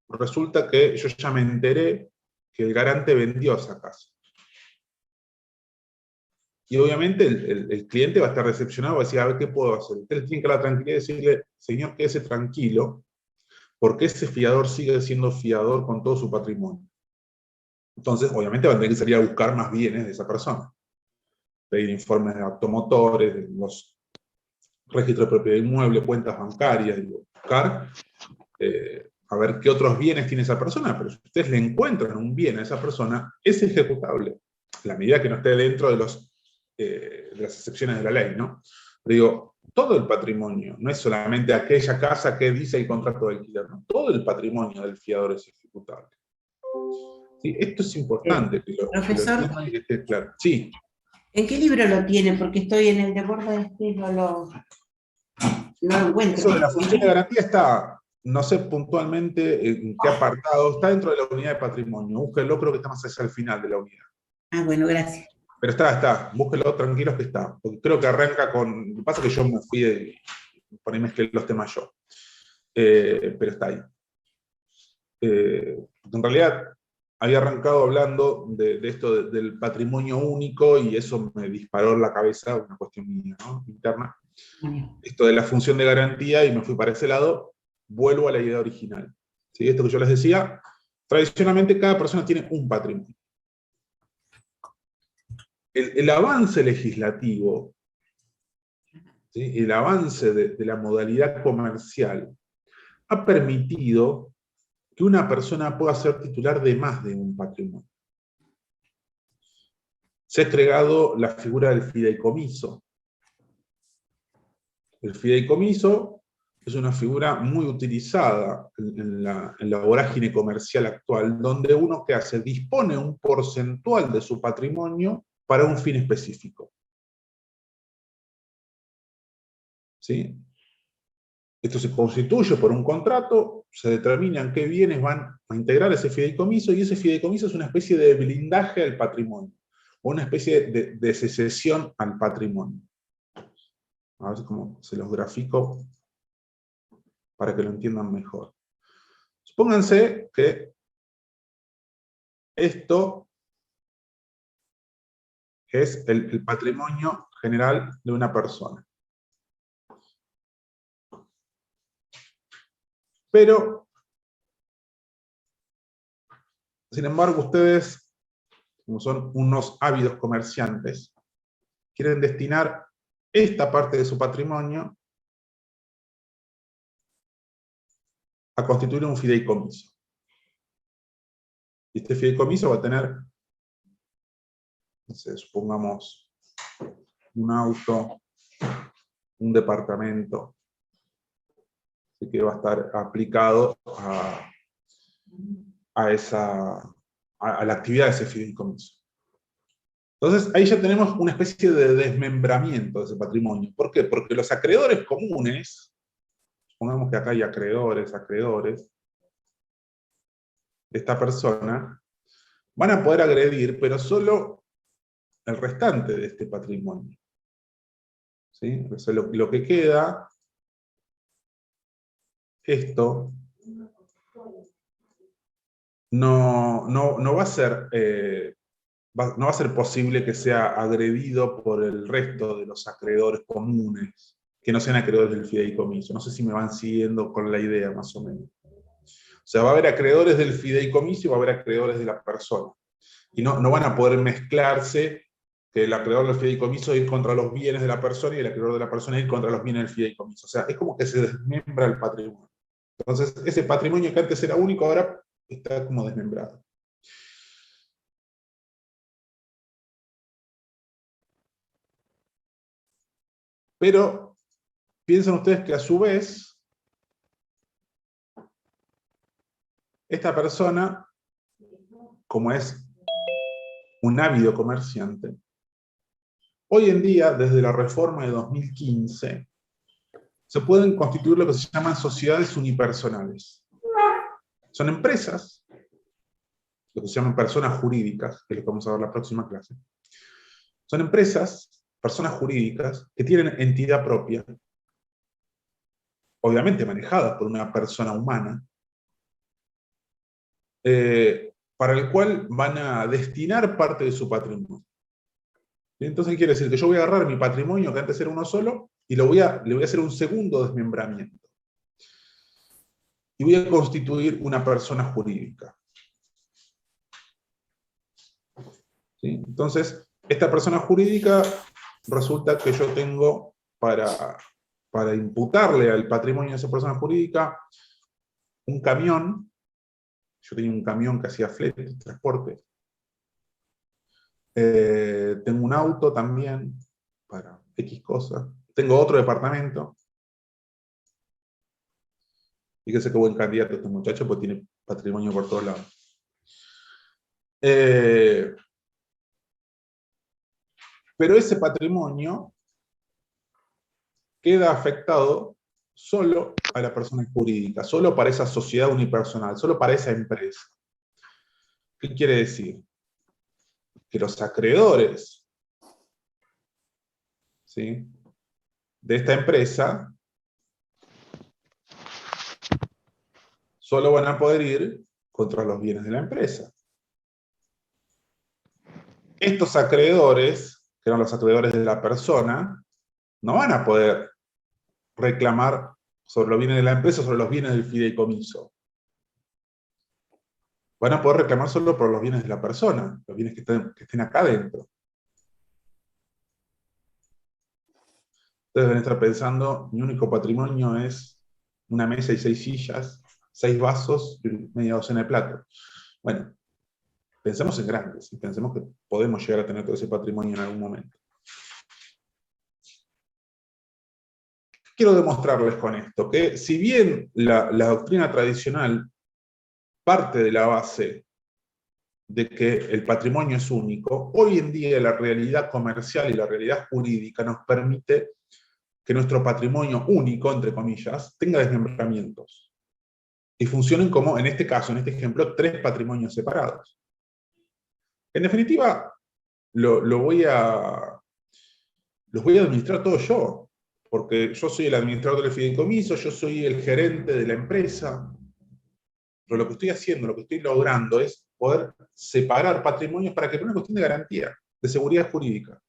resulta que yo ya me enteré que el garante vendió esa casa. Y obviamente el cliente va a estar decepcionado, va a decir, a ver, ¿qué puedo hacer? Ustedes tienen que dar la tranquilidad de decirle, señor, quédese tranquilo, porque ese fiador sigue siendo fiador con todo su patrimonio. Entonces, obviamente van a tener que salir a buscar más bienes de esa persona. Pedir informes de automotores, de los registros de propiedad inmueble, cuentas bancarias, y buscar a ver qué otros bienes tiene esa persona. Pero si ustedes le encuentran un bien a esa persona, es ejecutable, a la medida que no esté dentro de las excepciones de la ley, ¿no? Pero digo, todo el patrimonio, no es solamente aquella casa que dice el contrato de alquiler, ¿no? Todo el patrimonio del fiador es ejecutable. ¿Sí? Esto es importante que lo entiendan y que esté claro. Sí. ¿En qué libro lo tiene? Porque estoy en el de Borda y no lo encuentro. Eso de la función de garantía está, no sé puntualmente en qué apartado, está dentro de la unidad de patrimonio. Búsquenlo, creo que está más allá al final de la unidad. Ah, bueno, gracias. Pero está, búsquenlo tranquilos que está. Porque creo que arranca con, lo que pasa es que yo me fui por ahí mezclé los temas yo. Pero está ahí. En realidad, había arrancado hablando de esto del patrimonio único, y eso me disparó en la cabeza, una cuestión mía, ¿no?, interna. Esto de la función de garantía, y me fui para ese lado. Vuelvo a la idea original. ¿Sí? Esto que yo les decía, tradicionalmente cada persona tiene un patrimonio. El avance legislativo, ¿sí?, el avance de la modalidad comercial, ha permitido que una persona pueda ser titular de más de un patrimonio. Se ha creado la figura del fideicomiso. El fideicomiso es una figura muy utilizada en la vorágine comercial actual, donde uno que hace, dispone un porcentual de su patrimonio para un fin específico. ¿Sí? Esto se constituye por un contrato, se determinan qué bienes van a integrar ese fideicomiso, y ese fideicomiso es una especie de blindaje al patrimonio, o una especie de secesión al patrimonio. A ver cómo se los grafico para que lo entiendan mejor. Supónganse que esto es el patrimonio general de una persona. Pero, sin embargo, ustedes, como son unos ávidos comerciantes, quieren destinar esta parte de su patrimonio a constituir un fideicomiso. Y este fideicomiso va a tener, no sé, supongamos, un auto, un departamento, así que va a estar aplicado a la actividad de ese fideicomiso. Entonces, ahí ya tenemos una especie de desmembramiento de ese patrimonio. ¿Por qué? Porque los acreedores comunes, supongamos que acá hay acreedores, de esta persona, van a poder agredir, pero solo el restante de este patrimonio. ¿Sí? O sea, lo que queda, esto, no va a ser... no va a ser posible que sea agredido por el resto de los acreedores comunes, que no sean acreedores del fideicomiso. No sé si me van siguiendo con la idea, más o menos. O sea, va a haber acreedores del fideicomiso y va a haber acreedores de la persona. Y no van a poder mezclarse, que el acreedor del fideicomiso ir contra los bienes de la persona y el acreedor de la persona ir contra los bienes del fideicomiso. O sea, es como que se desmembra el patrimonio. Entonces, ese patrimonio que antes era único, ahora está como desmembrado. Pero piensen ustedes que a su vez, esta persona, como es un ávido comerciante, hoy en día, desde la reforma de 2015, se pueden constituir lo que se llaman sociedades unipersonales. Son empresas, lo que se llaman personas jurídicas, que es lo que vamos a ver en la próxima clase. Son empresas, personas jurídicas, que tienen entidad propia, obviamente manejadas por una persona humana, para el cual van a destinar parte de su patrimonio. Entonces quiere decir que yo voy a agarrar mi patrimonio, que antes era uno solo, y le voy a hacer un segundo desmembramiento. Y voy a constituir una persona jurídica. ¿Sí? Entonces, esta persona jurídica resulta que yo tengo para imputarle al patrimonio de esa persona jurídica un camión. Yo tenía un camión que hacía flete, transporte. Tengo un auto también para X cosas. Tengo otro departamento. Fíjese qué buen candidato este muchacho, porque tiene patrimonio por todos lados. Pero ese patrimonio queda afectado solo a la persona jurídica, solo para esa sociedad unipersonal, solo para esa empresa. ¿Qué quiere decir? Que los acreedores, ¿sí?, de esta empresa solo van a poder ir contra los bienes de la empresa. Estos acreedores, que eran los acreedores de la persona, no van a poder reclamar sobre los bienes de la empresa, sobre los bienes del fideicomiso. Van a poder reclamar solo por los bienes de la persona, los bienes que estén acá dentro. Ustedes deben estar pensando, mi único patrimonio es una mesa y 6 sillas, 6 vasos y media docena de platos. Bueno, pensemos en grandes, y pensemos que podemos llegar a tener todo ese patrimonio en algún momento. ¿Qué quiero demostrarles con esto? Que si bien la doctrina tradicional parte de la base de que el patrimonio es único, hoy en día la realidad comercial y la realidad jurídica nos permite que nuestro patrimonio único, entre comillas, tenga desmembramientos. Y funcionen como, en este caso, en este ejemplo, 3 patrimonios separados. En definitiva, los voy a administrar todo yo, porque yo soy el administrador del fideicomiso, yo soy el gerente de la empresa, pero lo que estoy haciendo, lo que estoy logrando es poder separar patrimonios para que no es una cuestión de garantía, de seguridad jurídica.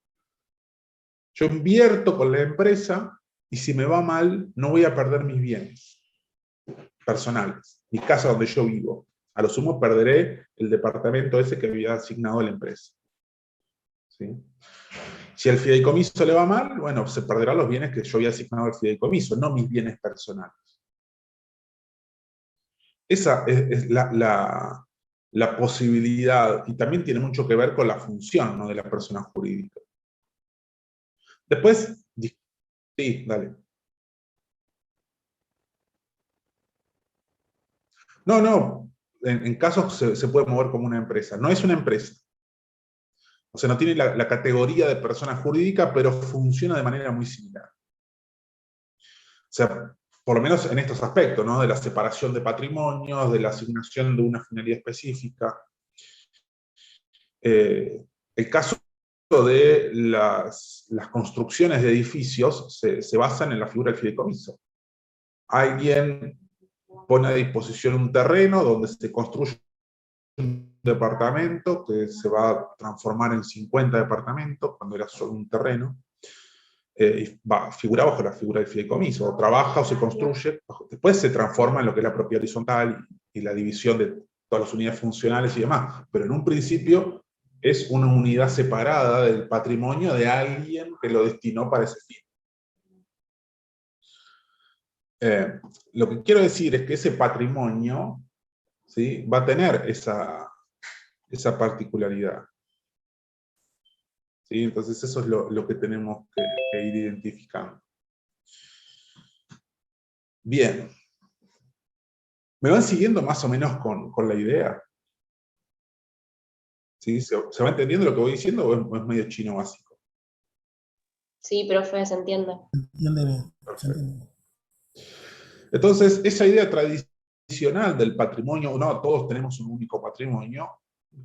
Yo invierto con la empresa y si me va mal, no voy a perder mis bienes personales, mi casa donde yo vivo. A lo sumo perderé el departamento ese que había asignado a la empresa. ¿Sí? Si al fideicomiso le va mal, bueno, se perderán los bienes que yo había asignado al fideicomiso, no mis bienes personales. Esa es la posibilidad, y también tiene mucho que ver con la función, ¿no?, de la persona jurídica. Después, sí, dale. No, en casos se puede mover como una empresa. No es una empresa. O sea, no tiene la categoría de persona jurídica, pero funciona de manera muy similar. O sea, por lo menos en estos aspectos, ¿no?, de la separación de patrimonios, de la asignación de una finalidad específica. El caso de las construcciones de edificios se basan en la figura del fideicomiso. Alguien pone a disposición un terreno donde se construye un departamento que se va a transformar en 50 departamentos, cuando era solo un terreno, y figura bajo la figura del fideicomiso, o trabaja o se construye, después se transforma en lo que es la propiedad horizontal y la división de todas las unidades funcionales y demás, pero en un principio es una unidad separada del patrimonio de alguien que lo destinó para ese fin. Lo que quiero decir es que ese patrimonio, ¿sí?, va a tener esa particularidad. ¿Sí? Entonces eso es lo que tenemos que ir identificando. Bien. ¿Me van siguiendo más o menos con la idea? ¿Sí? ¿Se va entendiendo lo que voy diciendo o es medio chino básico? Sí, profe, se entiende. Entiende bien. Perfecto. Entonces, esa idea tradicional del patrimonio, no, todos tenemos un único patrimonio,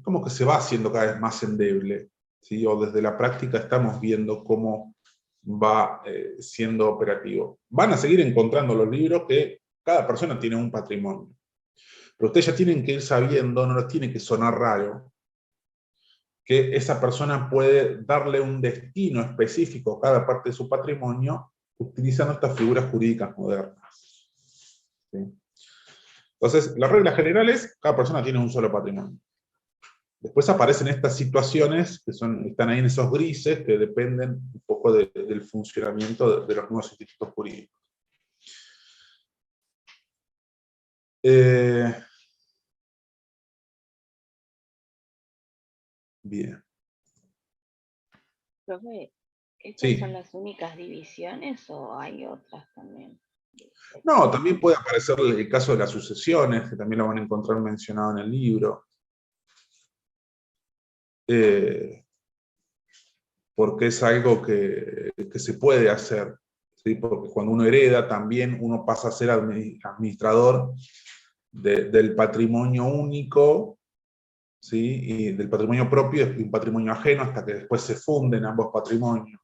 como que se va haciendo cada vez más endeble, ¿sí? O desde la práctica estamos viendo cómo va siendo operativo. Van a seguir encontrando los libros que cada persona tiene un patrimonio. Pero ustedes ya tienen que ir sabiendo, no les tiene que sonar raro, que esa persona puede darle un destino específico a cada parte de su patrimonio utilizando estas figuras jurídicas modernas. ¿Sí? Entonces, la regla general es cada persona tiene un solo patrimonio. Después aparecen estas situaciones que están ahí en esos grises, que dependen un poco del funcionamiento de los nuevos institutos jurídicos. Bien. Profe, ¿estas Sí. son las únicas divisiones o hay otras también? No, también puede aparecer el caso de las sucesiones, que también lo van a encontrar mencionado en el libro. Porque es algo que se puede hacer, ¿sí? Porque cuando uno hereda también uno pasa a ser administrador del patrimonio único, ¿sí? Y del patrimonio propio y un patrimonio ajeno, hasta que después se funden ambos patrimonios.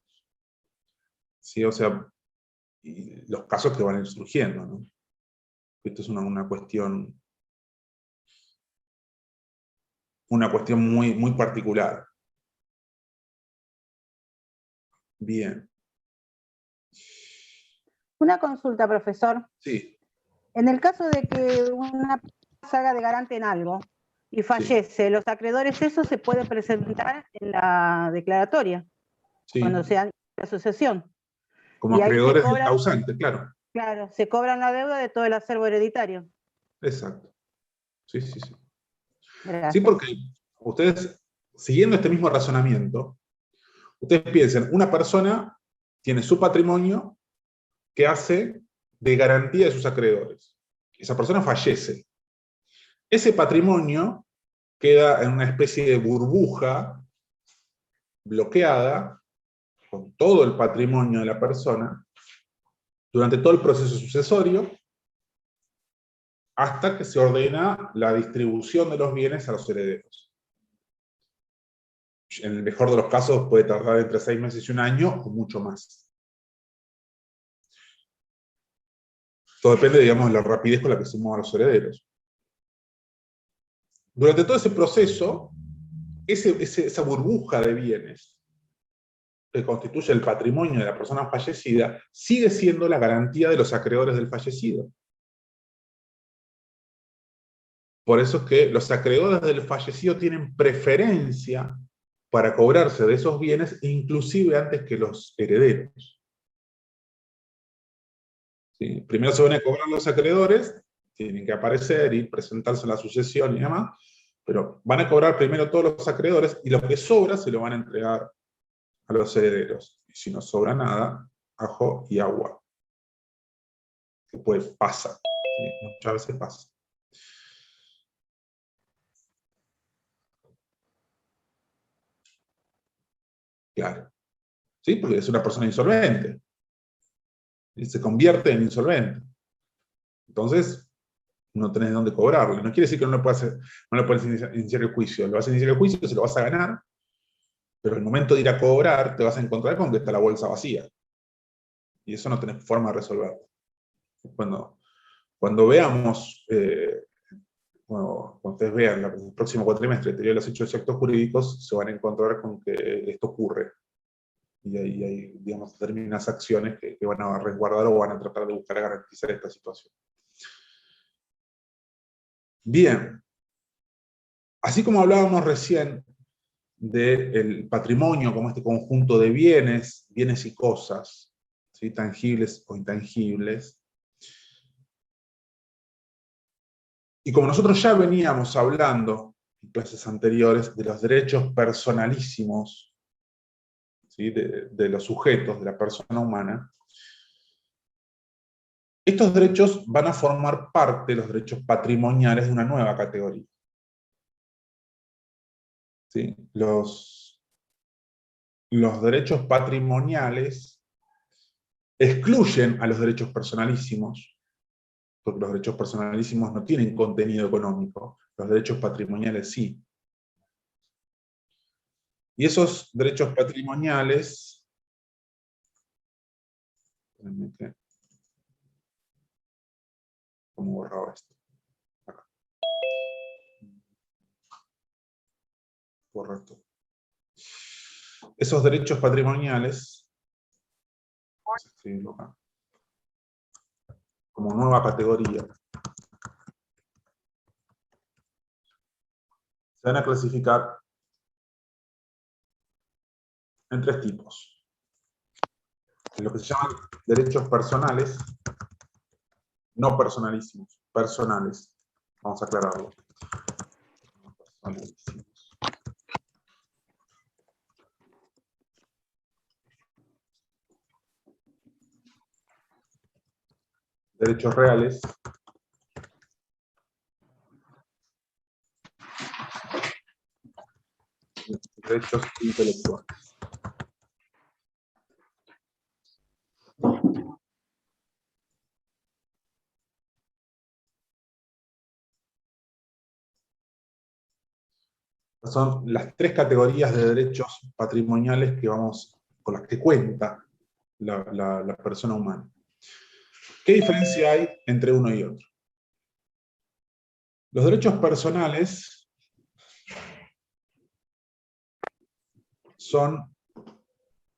¿Sí? O sea, y los casos que van a ir surgiendo, ¿no? Esto es una cuestión muy, muy particular. Bien. Una consulta, profesor. Sí. En el caso de que una se haga de garante en algo y fallece, los acreedores, eso se puede presentar en la declaratoria, Sí. cuando sea la sucesión. Como Y ahí acreedores se del cobra- causante, claro. Claro, se cobran la deuda de todo el acervo hereditario. Exacto. Sí, sí, sí. Gracias. Sí, porque ustedes, siguiendo este mismo razonamiento, ustedes piensen, una persona tiene su patrimonio que hace de garantía de sus acreedores. Esa persona fallece. Ese patrimonio queda en una especie de burbuja bloqueada con todo el patrimonio de la persona durante todo el proceso sucesorio, hasta que se ordena la distribución de los bienes a los herederos. En el mejor de los casos puede tardar entre 6 meses y 1 año, o mucho más. Todo depende, digamos, de la rapidez con la que se muevan los herederos. Durante todo ese proceso, esa burbuja de bienes que constituye el patrimonio de la persona fallecida, sigue siendo la garantía de los acreedores del fallecido. Por eso es que los acreedores del fallecido tienen preferencia para cobrarse de esos bienes, inclusive antes que los herederos. ¿Sí? Primero se van a cobrar los acreedores, tienen que aparecer y presentarse en la sucesión y demás, pero van a cobrar primero todos los acreedores y lo que sobra se lo van a entregar a los herederos. Y si no sobra nada, ajo y agua. Que pasa. ¿Sí? Muchas veces pasa. Claro. ¿Sí? Porque es una persona insolvente. Y se convierte en insolvente. Entonces, no tenés de dónde cobrarle. No quiere decir que no le puedes iniciar el juicio. Lo vas a iniciar el juicio, se lo vas a ganar, pero el momento de ir a cobrar, te vas a encontrar con que está la bolsa vacía. Y eso no tenés forma de resolverlo. Cuando veamos, cuando ustedes vean el próximo cuatrimestre teoría de los hechos y actos jurídicos, se van a encontrar con que esto ocurre. Y ahí hay, digamos, determinadas acciones que van a resguardar o van a tratar de buscar garantizar esta situación. Bien. Así como hablábamos recién del patrimonio como este conjunto de bienes y cosas, ¿sí? Tangibles o intangibles. Y como nosotros ya veníamos hablando en clases anteriores de los derechos personalísimos, ¿sí? de los sujetos, de la persona humana, estos derechos van a formar parte de los derechos patrimoniales de una nueva categoría. ¿Sí? Los derechos patrimoniales excluyen a los derechos personalísimos, porque los derechos personalísimos no tienen contenido económico, los derechos patrimoniales sí. Y esos derechos patrimoniales, ¿cómo borraba esto? Acá. Correcto. Esos derechos patrimoniales, vamos a escribirlo acá, como nueva categoría, se van a clasificar en 3 tipos. En lo que se llaman derechos personales, no personalísimos, personales. Vamos a aclararlo. Personalísimos. Derechos reales. Derechos intelectuales. Son las 3 categorías de derechos patrimoniales con las que cuenta la persona humana. ¿Qué diferencia hay entre uno y otro? Los derechos personales son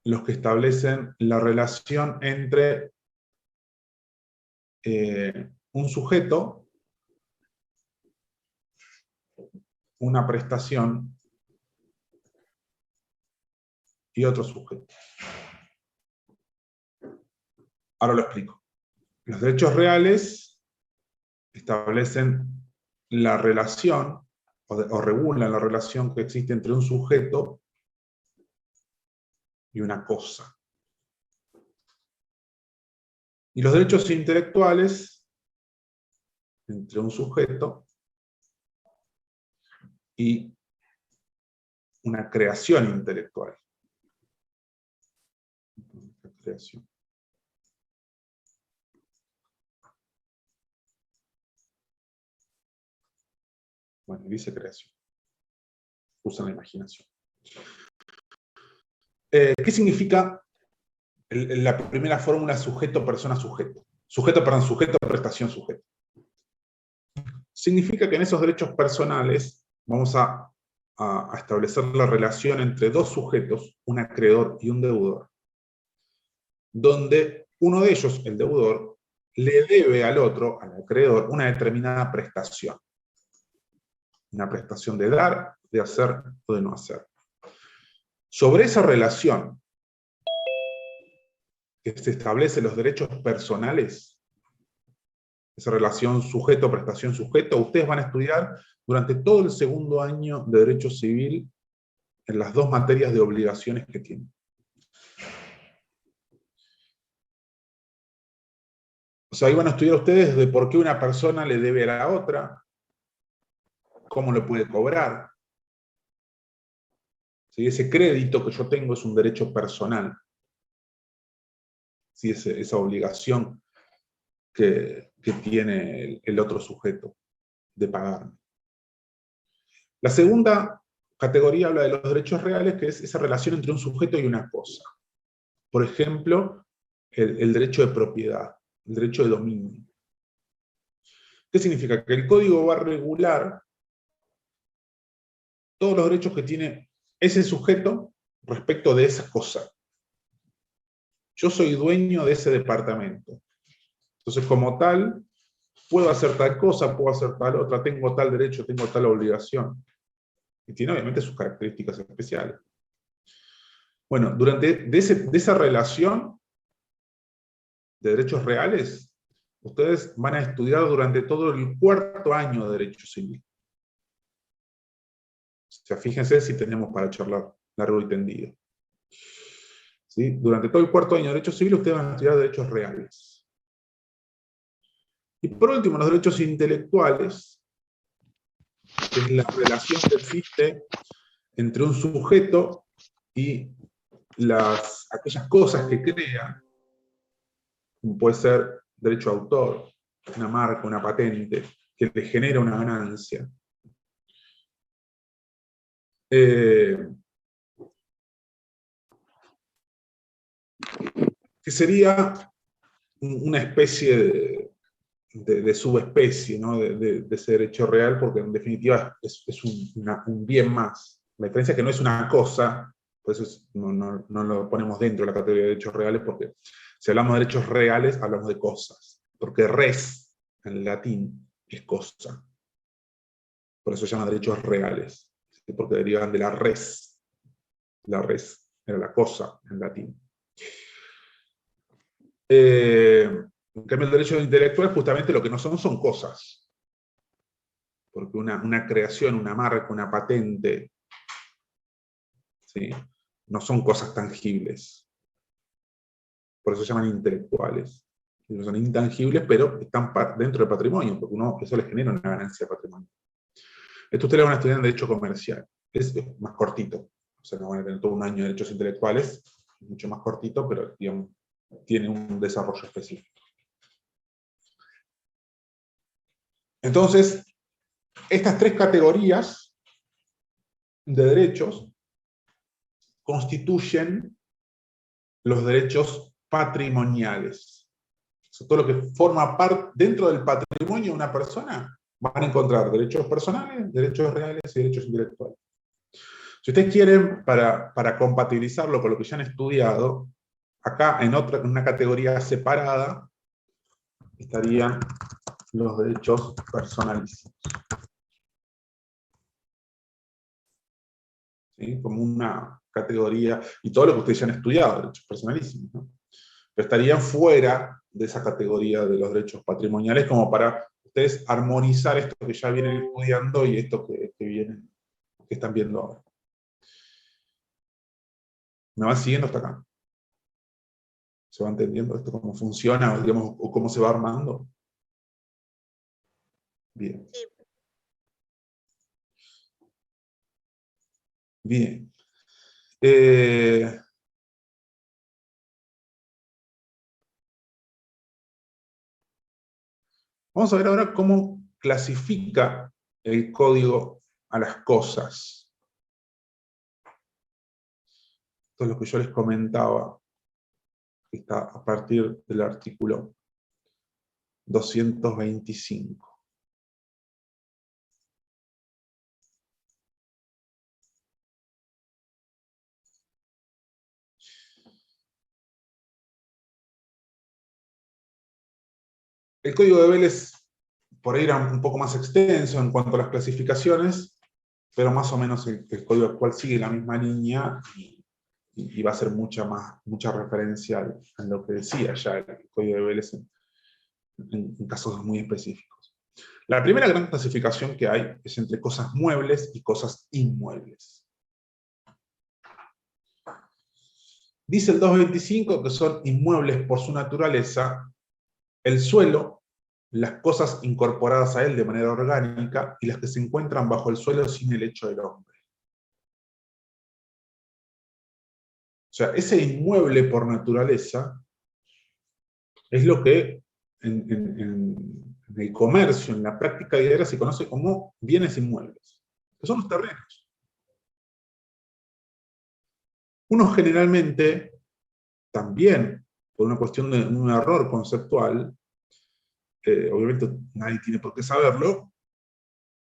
los que establecen la relación entre un sujeto, una prestación y otro sujeto. Ahora lo explico. Los derechos reales establecen la relación, o regulan la relación que existe entre un sujeto y una cosa. Y los derechos intelectuales entre un sujeto y una creación intelectual. Creación. Bueno, dice creación. Usa la imaginación. ¿Qué significa la primera fórmula sujeto, persona, sujeto? Sujeto, perdón, sujeto, prestación, sujeto. Significa que en esos derechos personales vamos a establecer la relación entre dos sujetos, un acreedor y un deudor, donde uno de ellos, el deudor, le debe al otro, al acreedor, una determinada prestación. Una prestación de dar, de hacer o de no hacer. Sobre esa relación que se establece los derechos personales, esa relación sujeto, prestación, sujeto, ustedes van a estudiar durante todo el segundo año de Derecho Civil en las dos materias de obligaciones que tienen. O sea, ahí van a estudiar ustedes de por qué una persona le debe a la otra, cómo lo puede cobrar. ¿Sí? Ese crédito que yo tengo es un derecho personal. ¿Sí? Esa obligación que tiene el otro sujeto de pagarme. La segunda categoría habla de los derechos reales, que es esa relación entre un sujeto y una cosa. Por ejemplo, el derecho de propiedad, el derecho de dominio. ¿Qué significa? Que el código va a regular todos los derechos que tiene ese sujeto respecto de esa cosa. Yo soy dueño de ese departamento. Entonces, como tal, puedo hacer tal cosa, puedo hacer tal otra, tengo tal derecho, tengo tal obligación. Y tiene obviamente sus características especiales. Bueno, de esa relación de derechos reales, ustedes van a estudiar durante todo el cuarto año de Derecho Civil. O sea, fíjense si tenemos para charlar largo y tendido. ¿Sí? Durante todo el cuarto año de Derecho Civil ustedes van a estudiar derechos reales. Y por último, los derechos intelectuales, que es la relación que existe entre un sujeto y aquellas cosas que crea, como puede ser derecho de autor, una marca, una patente, que le genera una ganancia. Que sería una especie de subespecie, ¿no? de ese derecho real, porque en definitiva es un bien más. La diferencia es que no es una cosa, por eso no lo ponemos dentro de la categoría de derechos reales, porque si hablamos de derechos reales, hablamos de cosas, porque res, en latín, es cosa. Por eso se llama derechos reales, ¿sí? Porque derivan de la res. La res era la cosa, en latín. En cambio, el derecho intelectual, justamente lo que no son cosas. Porque una creación, una marca, una patente, ¿sí? No son cosas tangibles. Por eso se llaman intelectuales. No son intangibles, pero están dentro del patrimonio, porque eso les genera una ganancia de patrimonio. Esto ustedes lo van a estudiar en Derecho Comercial. Es más cortito. O sea, no van a tener todo un año de derechos intelectuales, mucho más cortito, pero digamos, tiene un desarrollo específico. Entonces, estas tres categorías de derechos constituyen los derechos patrimoniales. O sea, todo lo que forma parte dentro del patrimonio de una persona, van a encontrar derechos personales, derechos reales y derechos intelectuales. Si ustedes quieren, para compatibilizarlo con lo que ya han estudiado, acá en una categoría separada estarían los derechos personalísimos. ¿Sí? Como una categoría, y todo lo que ustedes ya han estudiado, derechos personalísimos, ¿no? Pero estarían fuera de esa categoría de los derechos patrimoniales, como para ustedes armonizar esto que ya vienen estudiando y esto que están viendo ahora. ¿Me van siguiendo hasta acá? ¿Se va entendiendo esto cómo funciona, o, digamos, o cómo se va armando? Bien. Bien. Vamos a ver ahora cómo clasifica el código a las cosas. Esto es lo que yo les comentaba, que está a partir del artículo 225. El código de Bell es, por ahí era un poco más extenso en cuanto a las clasificaciones, pero más o menos el código actual sigue la misma línea y va a ser mucha referencia a lo que decía ya el código de Bell en casos muy específicos. La primera gran clasificación que hay es entre cosas muebles y cosas inmuebles. Dice el 225 que son inmuebles por su naturaleza el suelo, las cosas incorporadas a él de manera orgánica y las que se encuentran bajo el suelo sin el hecho del hombre. O sea, ese inmueble por naturaleza es lo que en el comercio, en la práctica diaria, se conoce como bienes inmuebles, que son los terrenos. Uno generalmente, también por una cuestión de un error conceptual, obviamente nadie tiene por qué saberlo,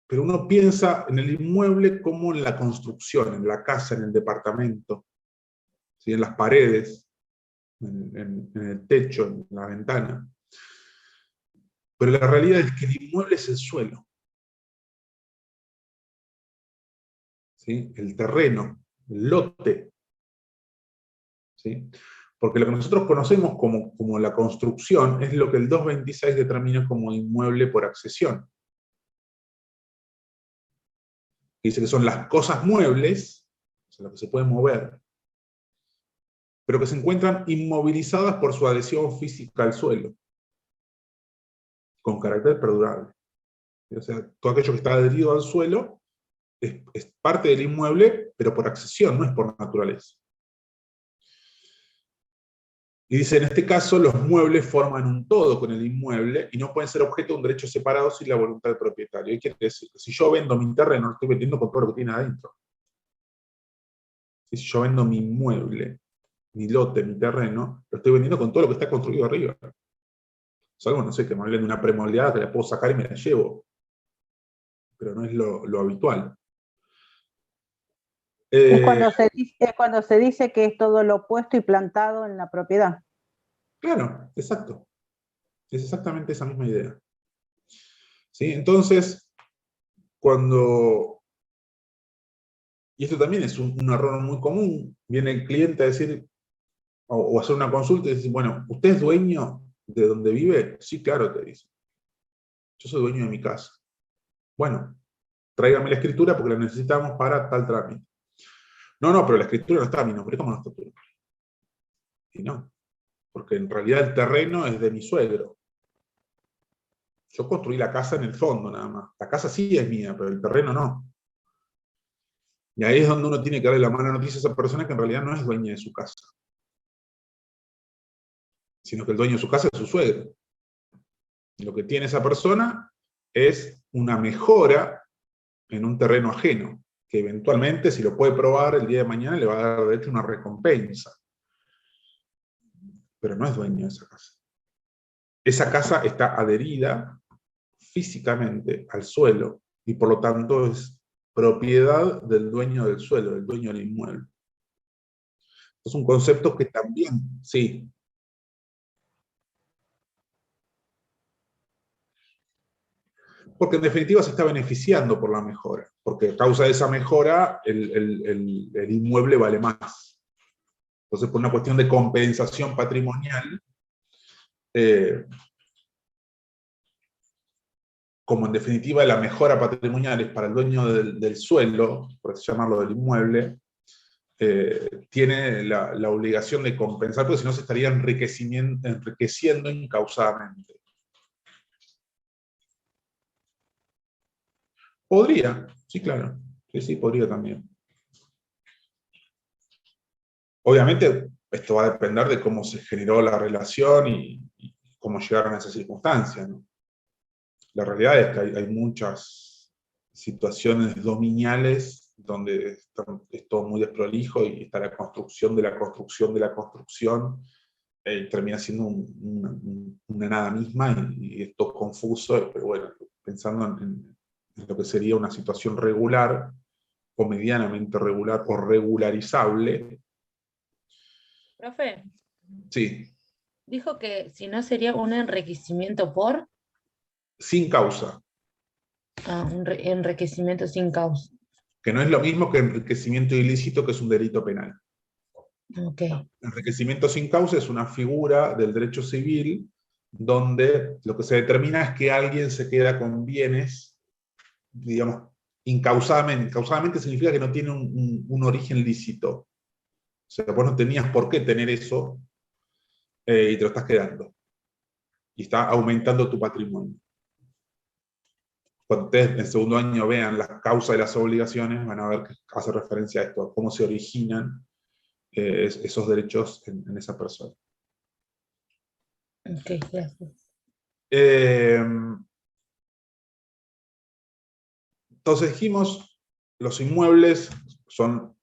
pero uno piensa en el inmueble como en la construcción, en la casa, en el departamento, ¿sí? En las paredes, en el techo, en la ventana. Pero la realidad es que el inmueble es el suelo, ¿sí? El terreno, el lote, ¿sí? Porque lo que nosotros conocemos como la construcción es lo que el 226 determina como inmueble por accesión. Dice que son las cosas muebles, o sea, lo que se puede mover, pero que se encuentran inmovilizadas por su adhesión física al suelo, con carácter perdurable. O sea, todo aquello que está adherido al suelo es parte del inmueble, pero por accesión, no es por naturaleza. Y dice, en este caso, los muebles forman un todo con el inmueble y no pueden ser objeto de un derecho separado sin la voluntad del propietario. Y quiere decir que si yo vendo mi terreno, lo estoy vendiendo con todo lo que tiene adentro. Si yo vendo mi inmueble, mi lote, mi terreno, lo estoy vendiendo con todo lo que está construido arriba. Salvo, no sé, que me hablen de una premoldeada que la puedo sacar y me la llevo. Pero no es lo habitual. Es cuando se dice que es todo lo puesto y plantado en la propiedad. Claro, exacto. Es exactamente esa misma idea. ¿Sí? Entonces, y esto también es un error muy común, viene el cliente a decir, o hacer una consulta y decir, bueno, ¿usted es dueño de donde vive? Sí, claro, te dice. Yo soy dueño de mi casa. Bueno, tráigame la escritura porque la necesitamos para tal trámite. No, pero la escritura no está a mi nombre. ¿Cómo no está a tu nombre? Y no, porque en realidad el terreno es de mi suegro. Yo construí la casa en el fondo nada más. La casa sí es mía, pero el terreno no. Y ahí es donde uno tiene que darle la mala noticia a esa persona que en realidad no es dueña de su casa. Sino que el dueño de su casa es su suegro. Lo que tiene esa persona es una mejora en un terreno ajeno, que eventualmente, si lo puede probar el día de mañana, le va a dar de hecho una recompensa. Pero no es dueño de esa casa. Esa casa está adherida físicamente al suelo y por lo tanto es propiedad del dueño del suelo, del dueño del inmueble. Es un concepto que también, sí. Porque en definitiva se está beneficiando por la mejora, porque a causa de esa mejora el inmueble vale más. Entonces, por una cuestión de compensación patrimonial, como en definitiva la mejora patrimonial es para el dueño del suelo, por así llamarlo, del inmueble, tiene la obligación de compensar, porque si no se estaría enriqueciendo incausadamente. Podría, sí, claro. Sí, podría también. Obviamente, esto va a depender de cómo se generó la relación y cómo llegaron a esa circunstancia, ¿no? La realidad es que hay muchas situaciones dominiales donde es todo muy desprolijo y está la construcción de la construcción de la construcción, y termina siendo una nada misma y es todo confuso, pero bueno, pensando en lo que sería una situación regular, o medianamente regular, o regularizable. Profe, Sí, dijo que si no sería un enriquecimiento por sin causa, enriquecimiento sin causa. que no es lo mismo que enriquecimiento ilícito, que es un delito penal. Ok. Enriquecimiento sin causa es una figura del derecho civil donde lo que se determina es que alguien se queda con bienes, digamos, incausadamente. Incausadamente significa que no tiene un origen lícito. O sea, vos no tenías por qué tener eso, y te lo estás quedando. Y está aumentando tu patrimonio. Cuando ustedes en segundo año vean las causas de las obligaciones, van a ver que hace referencia a esto, a cómo se originan esos derechos en esa persona. Ok, gracias. Entonces dijimos, los inmuebles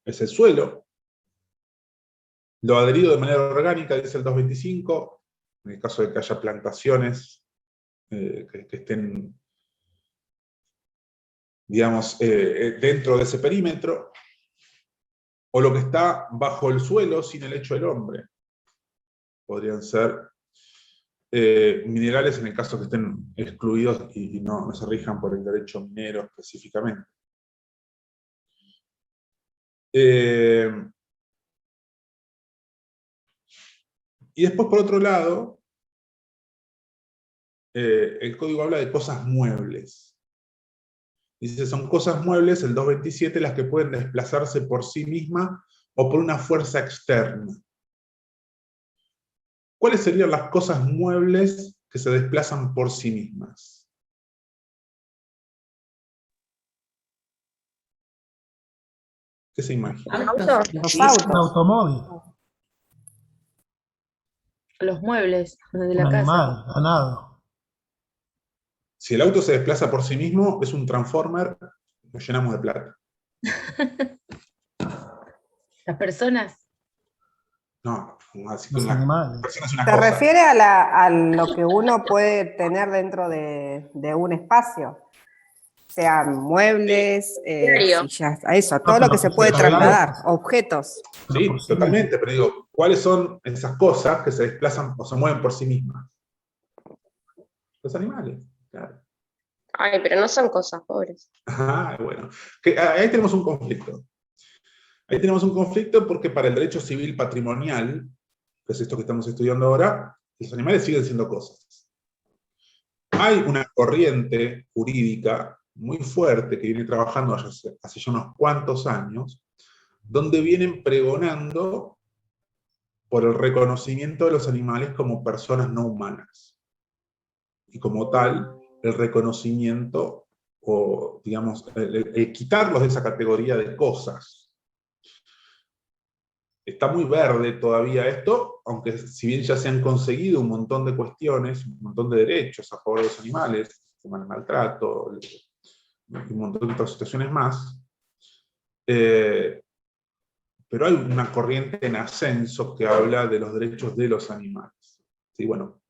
es el suelo, lo adherido de manera orgánica, dice el 225, en el caso de que haya plantaciones que estén, digamos, dentro de ese perímetro, o lo que está bajo el suelo sin el hecho del hombre. Podrían ser minerales en el caso que estén excluidos y no se rijan por el derecho minero específicamente. Y después, por otro lado, el código habla de cosas muebles. Dice, son cosas muebles, el 227, las que pueden desplazarse por sí mismas o por una fuerza externa. ¿Cuáles serían las cosas muebles que se desplazan por sí mismas? ¿Qué se imagina? Los autos. Un automóvil, Los muebles de un la casa. animal, ganado. Si el auto se desplaza por sí mismo, es un transformer, lo llenamos de plata. Las personas. No, así Los que animales. persona es una ¿Se cosa. refiere a lo que uno puede tener dentro de un espacio? Sean muebles, Diario. sillas, a eso, a todo lo que se puede trasladar, objetos. Sí, Pero por sí totalmente, pero digo, ¿cuáles son esas cosas que se desplazan o se mueven por sí mismas? Los animales, claro. Ay, pero no son cosas, pobres. Ah, bueno. Ahí tenemos un conflicto. Ahí tenemos un conflicto porque para el derecho civil patrimonial, que es esto que estamos estudiando ahora, los animales siguen siendo cosas. Hay una corriente jurídica muy fuerte que viene trabajando hace ya unos cuantos años, donde vienen pregonando por el reconocimiento de los animales como personas no humanas. Y como tal, el reconocimiento, o digamos, el quitarlos de esa categoría de cosas. Está muy verde todavía esto, aunque si bien ya se han conseguido un montón de cuestiones, un montón de derechos a favor de los animales, como el maltrato, y un montón de otras situaciones más, pero hay una corriente en ascenso que habla de los derechos de los animales. ¿Sí? Bueno,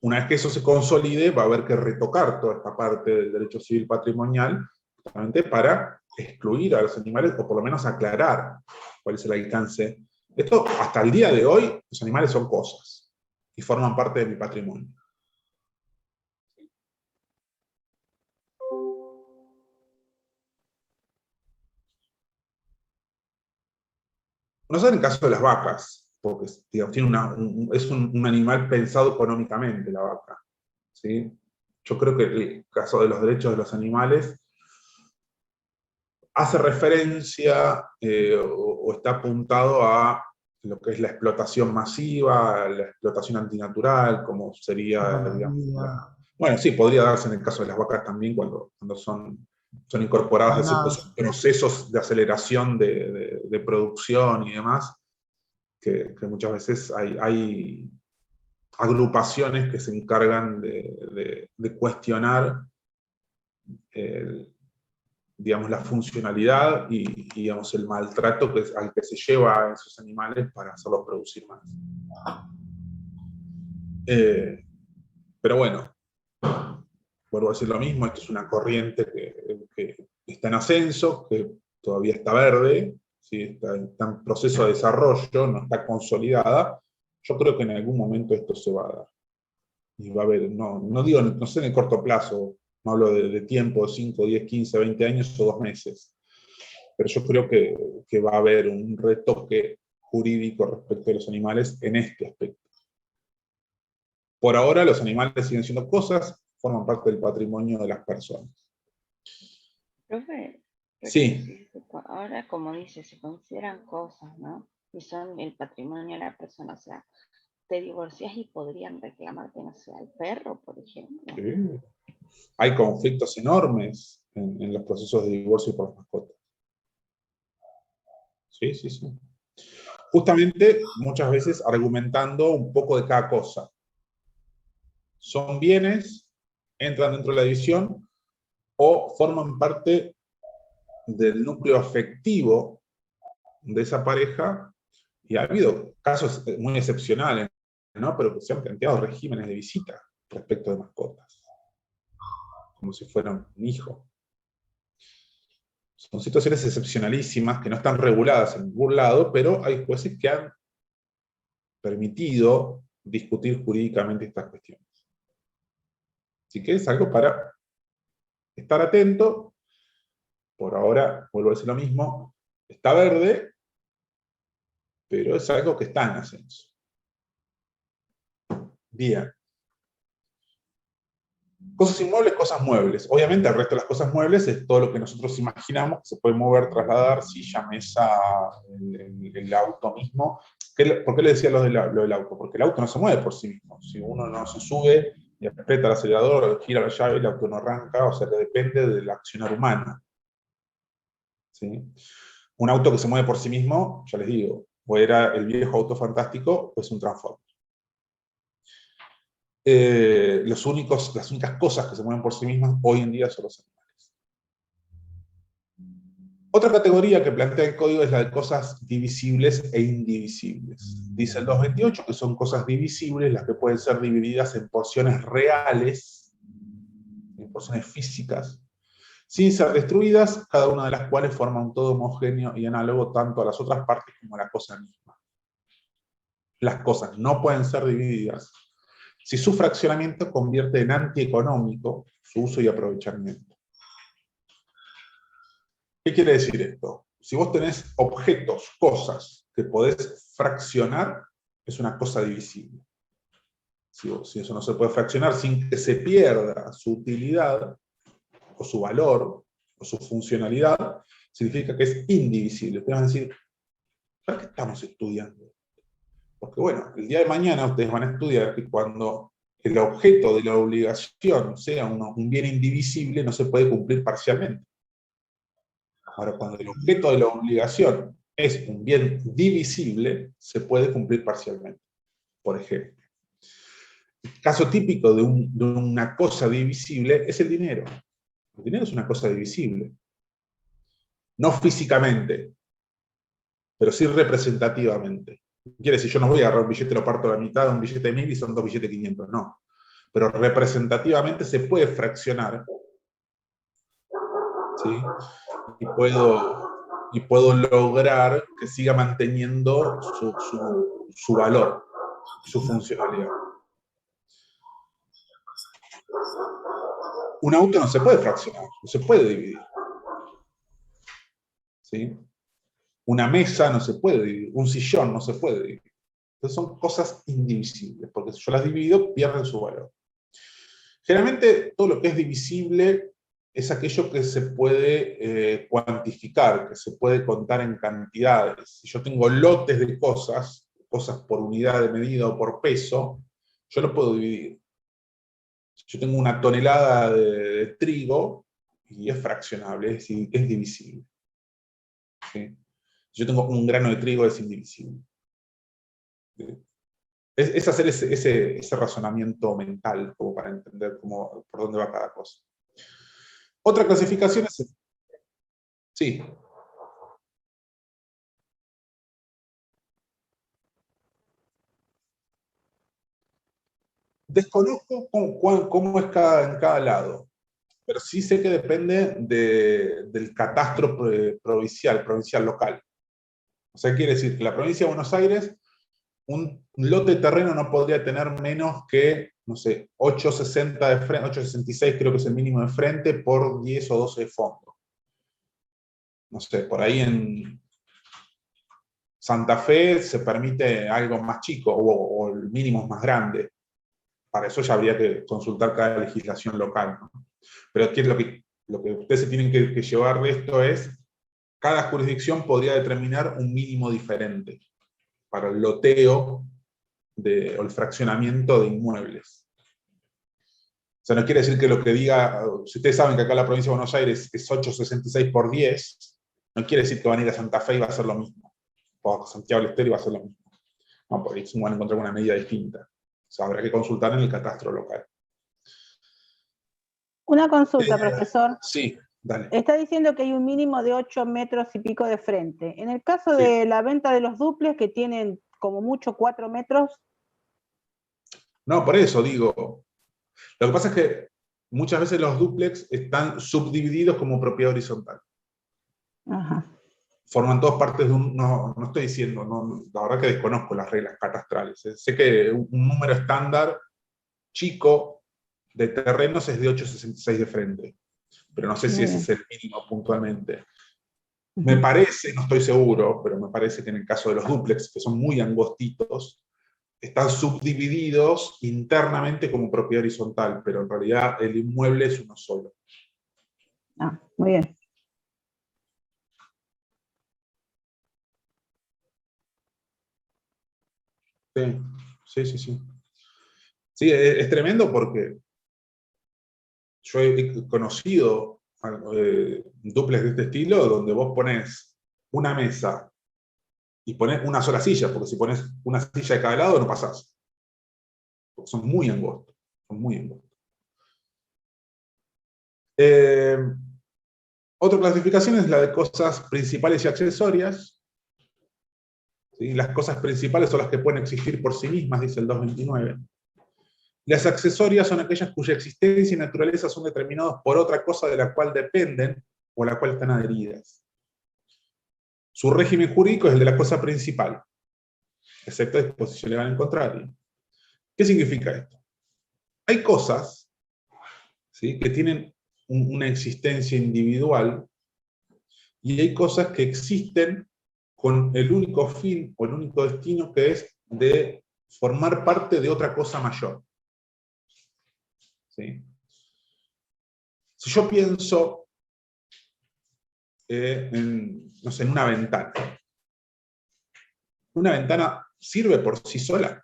una vez que eso se consolide, va a haber que retocar toda esta parte del derecho civil patrimonial, justamente para excluir a los animales, o por lo menos aclarar cuál es el alcance. Esto, hasta el día de hoy, los animales son cosas, y forman parte de mi patrimonio. No sé en el caso de las vacas, porque digamos, tiene es un animal pensado económicamente, la vaca. ¿Sí? Yo creo que el caso de los derechos de los animales, hace referencia o está apuntado a lo que es la explotación masiva, la explotación antinatural, como sería, digamos, bueno, sí, podría darse en el caso de las vacas también, cuando son incorporadas a esos procesos de aceleración de producción y demás, que muchas veces hay agrupaciones que se encargan de cuestionar digamos, la funcionalidad y digamos, el maltrato al que se lleva a esos animales para hacerlos producir más. Pero bueno, vuelvo a decir lo mismo, esto es una corriente que está en ascenso, que todavía está verde, ¿sí? Está en proceso de desarrollo, no está consolidada. Yo creo que en algún momento esto se va a dar. Y va a haber, no digo, no sé en el corto plazo, no hablo de tiempo, de 5, 10, 15, 20 años o 2 meses. Pero yo creo que va a haber un retoque jurídico respecto a los animales en este aspecto. Por ahora los animales siguen siendo cosas, forman parte del patrimonio de las personas. Profe, Sí. ahora como dice, se consideran cosas, ¿no? Y son el patrimonio de la persona, o sea, te divorcias y podrían reclamarte, no sé, al perro, por ejemplo. Sí. Hay conflictos enormes en los procesos de divorcio por las mascotas. Sí, sí, sí. Justamente, muchas veces argumentando un poco de cada cosa. Son bienes, entran dentro de la división, o forman parte del núcleo afectivo de esa pareja, y ha habido casos muy excepcionales, ¿no? Pero que se han planteado regímenes de visita respecto de mascotas, como si fueran un hijo. Son situaciones excepcionalísimas que no están reguladas en ningún lado, pero hay jueces que han permitido discutir jurídicamente estas cuestiones. Así que es algo para estar atento. Por ahora, vuelvo a decir lo mismo, está verde, pero es algo que está en ascenso. Bien. Cosas inmuebles, cosas muebles. Obviamente el resto de las cosas muebles es todo lo que nosotros imaginamos que se puede mover, trasladar, silla, mesa, el auto mismo. ¿Por qué le decía lo del auto? Porque el auto no se mueve por sí mismo. Si uno no se sube y aprieta el acelerador, gira la llave, el auto no arranca, o sea que depende del accionar humano. ¿Sí? Un auto que se mueve por sí mismo, ya les digo, o era el viejo auto fantástico, o es un Transformer. Las únicas cosas que se mueven por sí mismas hoy en día son los animales. Otra categoría que plantea el código es la de cosas divisibles e indivisibles. Dice el 228 que son cosas divisibles las que pueden ser divididas en porciones reales, en porciones físicas, sin ser destruidas, cada una de las cuales forma un todo homogéneo y análogo tanto a las otras partes como a la cosa misma. Las cosas no pueden ser divididas si su fraccionamiento convierte en antieconómico su uso y aprovechamiento. ¿Qué quiere decir esto? Si vos tenés objetos, cosas, que podés fraccionar, es una cosa divisible. Si eso no se puede fraccionar sin que se pierda su utilidad, o su valor, o su funcionalidad, significa que es indivisible. Ustedes van a decir, ¿para qué estamos estudiando? Porque bueno, el día de mañana ustedes van a estudiar que cuando el objeto de la obligación sea un bien indivisible, no se puede cumplir parcialmente. Ahora, cuando el objeto de la obligación es un bien divisible, se puede cumplir parcialmente. Por ejemplo, el caso típico de una cosa divisible es el dinero. El dinero es una cosa divisible. No físicamente, pero sí representativamente. Quiere decir, yo no voy a agarrar un billete, lo parto a la mitad de un billete de 1000 y son 2 billetes de 500, no. Pero representativamente se puede fraccionar, ¿sí? Y puedo lograr que siga manteniendo su valor, su funcionalidad. Un auto no se puede fraccionar, no se puede dividir. ¿Sí? Una mesa no se puede dividir, un sillón no se puede dividir. Entonces son cosas indivisibles, porque si yo las divido, pierden su valor. Generalmente todo lo que es divisible es aquello que se puede cuantificar, que se puede contar en cantidades. Si yo tengo lotes de cosas por unidad de medida o por peso, yo lo puedo dividir. Si yo tengo una tonelada de trigo, y es fraccionable, es decir, es divisible. ¿Sí? Si yo tengo un grano de trigo, es indivisible. ¿Sí? Es hacer ese razonamiento mental, como para entender por dónde va cada cosa. Otra clasificación es... Sí. Desconozco cómo es en cada lado, pero sí sé que depende del catastro provincial local. O sea, quiere decir que la provincia de Buenos Aires, un lote de terreno no podría tener menos que, no sé, 8,60 de frente, 8,66 creo que es el mínimo de frente, por 10 o 12 de fondo. No sé, por ahí en Santa Fe se permite algo más chico, o el mínimo es más grande. Para eso ya habría que consultar cada legislación local, ¿no? Pero aquí lo que ustedes se tienen que llevar de esto es, cada jurisdicción podría determinar un mínimo diferente para el loteo o el fraccionamiento de inmuebles. O sea, no quiere decir que lo que diga, si ustedes saben que acá la provincia de Buenos Aires es 8,66 por 10, no quiere decir que van a ir a Santa Fe y va a ser lo mismo. O a Santiago del Estero y va a ser lo mismo. No, porque ahí se van a encontrar una medida distinta. O sea, habrá que consultar en el catastro local. Una consulta, profesor. Sí, dale. Está diciendo que hay un mínimo de 8 metros y pico de frente. En el caso Sí. de la venta de los duples, que tienen como mucho 4 metros. No, por eso digo. Lo que pasa es que muchas veces los dúplex están subdivididos como propiedad horizontal. Ajá. Forman todas partes de un... No estoy diciendo, la verdad que desconozco las reglas catastrales. Sé que un número estándar chico de terrenos es de 8,66 de frente. Pero no sé si ese es el mínimo puntualmente. Me parece, no estoy seguro, pero me parece que en el caso de los dúplex, que son muy angostitos, están subdivididos internamente como propiedad horizontal, pero en realidad el inmueble es uno solo. Ah, muy bien. Sí. Sí, es tremendo porque yo he conocido dúplex de este estilo donde vos pones una mesa y pones una sola silla, porque si pones una silla de cada lado no pasás. Porque son muy angostos. Otra clasificación es la de cosas principales y accesorias. ¿Sí? Las cosas principales son las que pueden existir por sí mismas, dice el 229. Las accesorias son aquellas cuya existencia y naturaleza son determinados por otra cosa de la cual dependen o a la cual están adheridas. Su régimen jurídico es el de la cosa principal, excepto disposición legal en contrario. ¿Qué significa esto? Hay cosas, ¿sí?, que tienen una existencia individual, y hay cosas que existen con el único fin o el único destino, que es de formar parte de otra cosa mayor. ¿Sí? Si yo pienso no sé, en una ventana sirve por sí sola.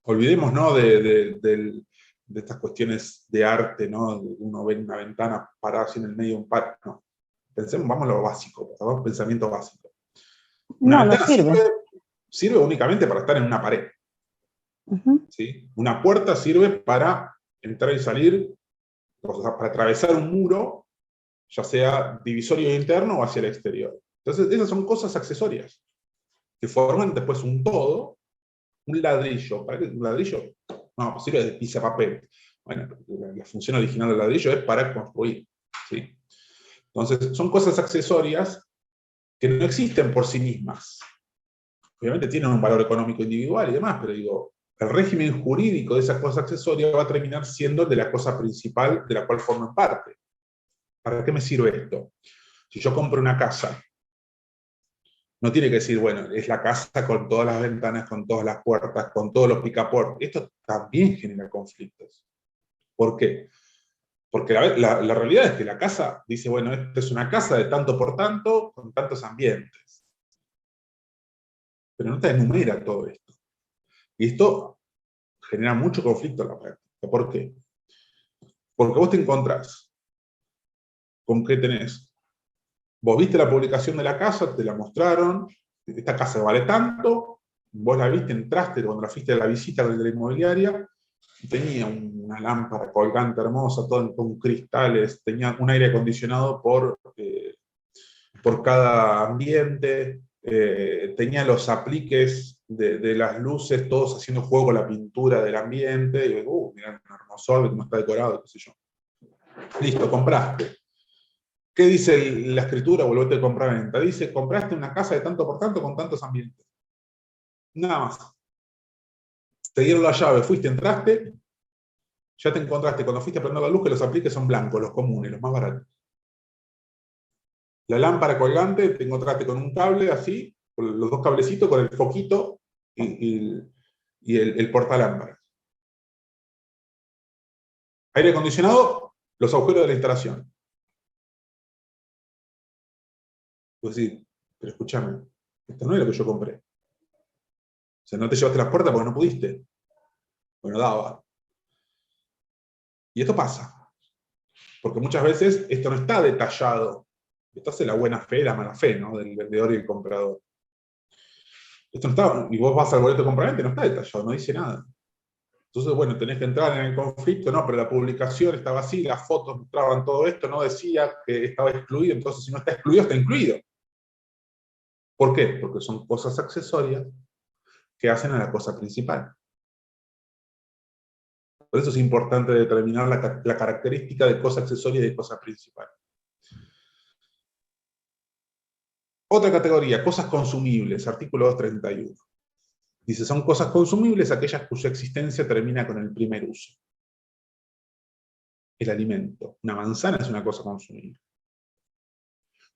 Olvidemos, ¿no?, de estas cuestiones de arte, ¿no? Uno ve una ventana parada así en el medio de un parque. No. Pensemos, vamos a lo básico, a un pensamiento básico. Una ventana sirve únicamente para estar en una pared. ¿Sí? Una puerta sirve para entrar y salir, o sea, para atravesar un muro, ya sea divisorio interno o hacia el exterior. Entonces, esas son cosas accesorias, que forman después un todo, un ladrillo. ¿Para qué un ladrillo? No, sirve de pisapapel. Bueno, la función original del ladrillo es para construir. ¿Sí? Entonces, son cosas accesorias que no existen por sí mismas. Obviamente tienen un valor económico individual y demás, pero digo, el régimen jurídico de esas cosas accesorias va a terminar siendo el de la cosa principal de la cual forman parte. ¿Para qué me sirve esto? Si yo compro una casa, no tiene que decir, bueno, es la casa con todas las ventanas, con todas las puertas, con todos los picaportes. Esto también genera conflictos. ¿Por qué? Porque la realidad es que la casa dice, bueno, esta es una casa de tanto por tanto, con tantos ambientes. Pero no te enumera todo esto. Y esto genera mucho conflicto en la práctica. ¿Por qué? Porque vos te encontrás con que tenés. Vos viste la publicación de la casa, te la mostraron, esta casa vale tanto, vos la viste, entraste cuando la fuiste a la visita de la inmobiliaria, tenía una lámpara colgante hermosa, todo con cristales, tenía un aire acondicionado por cada ambiente, tenía los apliques de las luces, todos haciendo juego con la pintura del ambiente, y mirá, un hermosor, cómo está decorado, qué sé yo. Listo, compraste. ¿Qué dice la escritura? Volvete a comprar venta. Dice, compraste una casa de tanto por tanto con tantos ambientes. Nada más. Te dieron la llave, fuiste, entraste, ya te encontraste cuando fuiste a prender la luz que los apliques son blancos, los comunes, los más baratos. La lámpara colgante, te encontraste con un cable así, con los dos cablecitos, con el foquito y el portalámparas. Aire acondicionado, los agujeros de la instalación. Pues sí, pero escúchame, esto no es lo que yo compré. O sea, no te llevaste las puertas porque no pudiste. Bueno, daba. Y esto pasa. Porque muchas veces esto no está detallado. Esto hace la buena fe y la mala fe, ¿no? Del vendedor y el comprador. Esto no está, y vos vas al boleto de compraventa y no está detallado, no dice nada. Entonces, bueno, tenés que entrar en el conflicto, no, pero la publicación estaba así, las fotos mostraban todo esto, no decía que estaba excluido, entonces si no está excluido, está incluido. ¿Por qué? Porque son cosas accesorias que hacen a la cosa principal. Por eso es importante determinar la característica de cosa accesoria y de cosa principal. Otra categoría, cosas consumibles, artículo 231. Dice, son cosas consumibles aquellas cuya existencia termina con el primer uso. El alimento. Una manzana es una cosa consumible.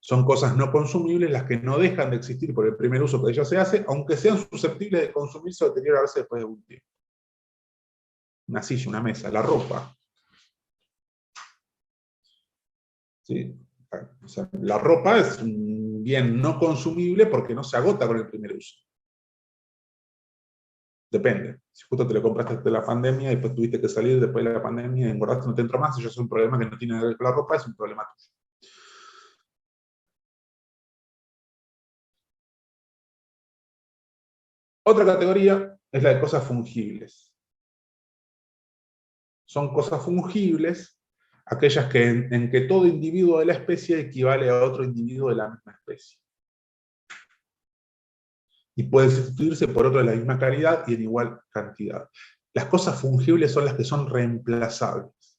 Son cosas no consumibles las que no dejan de existir por el primer uso que ella se hace, aunque sean susceptibles de consumirse o deteriorarse después de un tiempo. Una silla, una mesa, la ropa. ¿Sí? O sea, la ropa es un bien no consumible porque no se agota con el primer uso. Depende. Si justo te lo compraste desde la pandemia y después tuviste que salir después de la pandemia y engordaste, no te entra más, eso es un problema que no tiene que ver con la ropa, es un problema tuyo. Otra categoría es la de cosas fungibles. Son cosas fungibles aquellas en que todo individuo de la especie equivale a otro individuo de la misma especie. Y puede sustituirse por otro de la misma calidad y en igual cantidad. Las cosas fungibles son las que son reemplazables.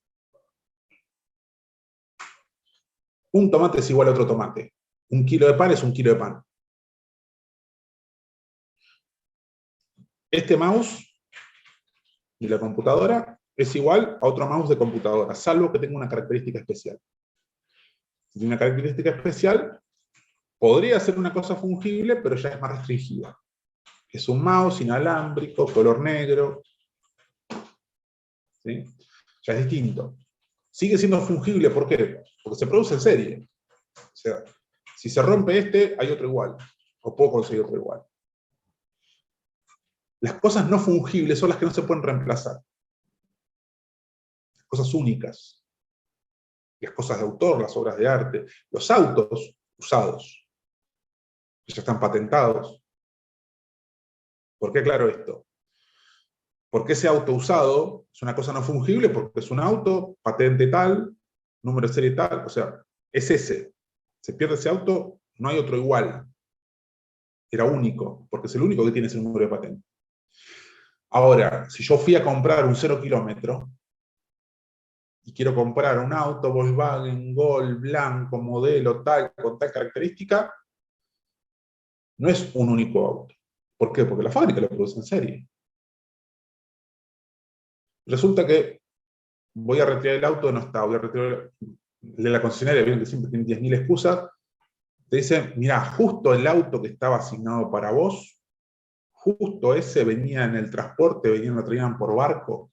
Un tomate es igual a otro tomate. Un kilo de pan es un kilo de pan. Este mouse de la computadora es igual a otro mouse de computadora, salvo que tenga una característica especial. Si tiene una característica especial, podría ser una cosa fungible, pero ya es más restringida. Es un mouse inalámbrico, color negro. ¿Sí? Ya es distinto. Sigue siendo fungible, ¿por qué? Porque se produce en serie. O sea, si se rompe este, hay otro igual. O puedo conseguir otro igual. Las cosas no fungibles son las que no se pueden reemplazar. Las cosas únicas. Las cosas de autor, las obras de arte. Los autos usados. Que ya están patentados. ¿Por qué aclaro esto? Porque ese auto usado es una cosa no fungible porque es un auto, patente tal, número de serie tal, o sea, es ese. Se pierde ese auto, no hay otro igual. Era único, porque es el único que tiene ese número de patente. Ahora, si yo fui a comprar un 0 kilómetro y quiero comprar un auto Volkswagen Gol blanco, modelo tal, con tal característica, no es un único auto. ¿Por qué? Porque la fábrica lo produce en serie. Resulta que voy a retirar el auto, no está, voy a retirar el de la concesionaria, vieron que siempre tiene 10.000 excusas, te dicen, mirá, justo el auto que estaba asignado para vos, justo ese venía en el transporte, lo traían por barco,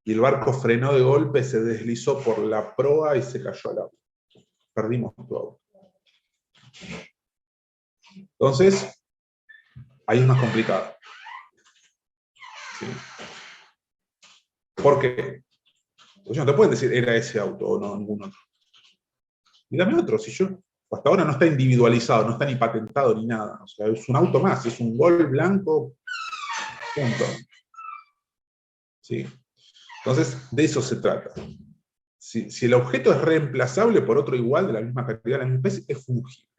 y el barco frenó de golpe, se deslizó por la proa y se cayó al agua. Perdimos tu auto. Entonces, ahí es más complicado. ¿Sí? ¿Por qué? Porque no te pueden decir, era ese auto o no, ningún otro. Y dame otro, si yo, hasta ahora no está individualizado, no está ni patentado ni nada. O sea, es un auto más, es un Gol blanco, punto. ¿Sí? Entonces, de eso se trata. Si el objeto es reemplazable por otro igual, de la misma calidad, de la misma especie, es fungible.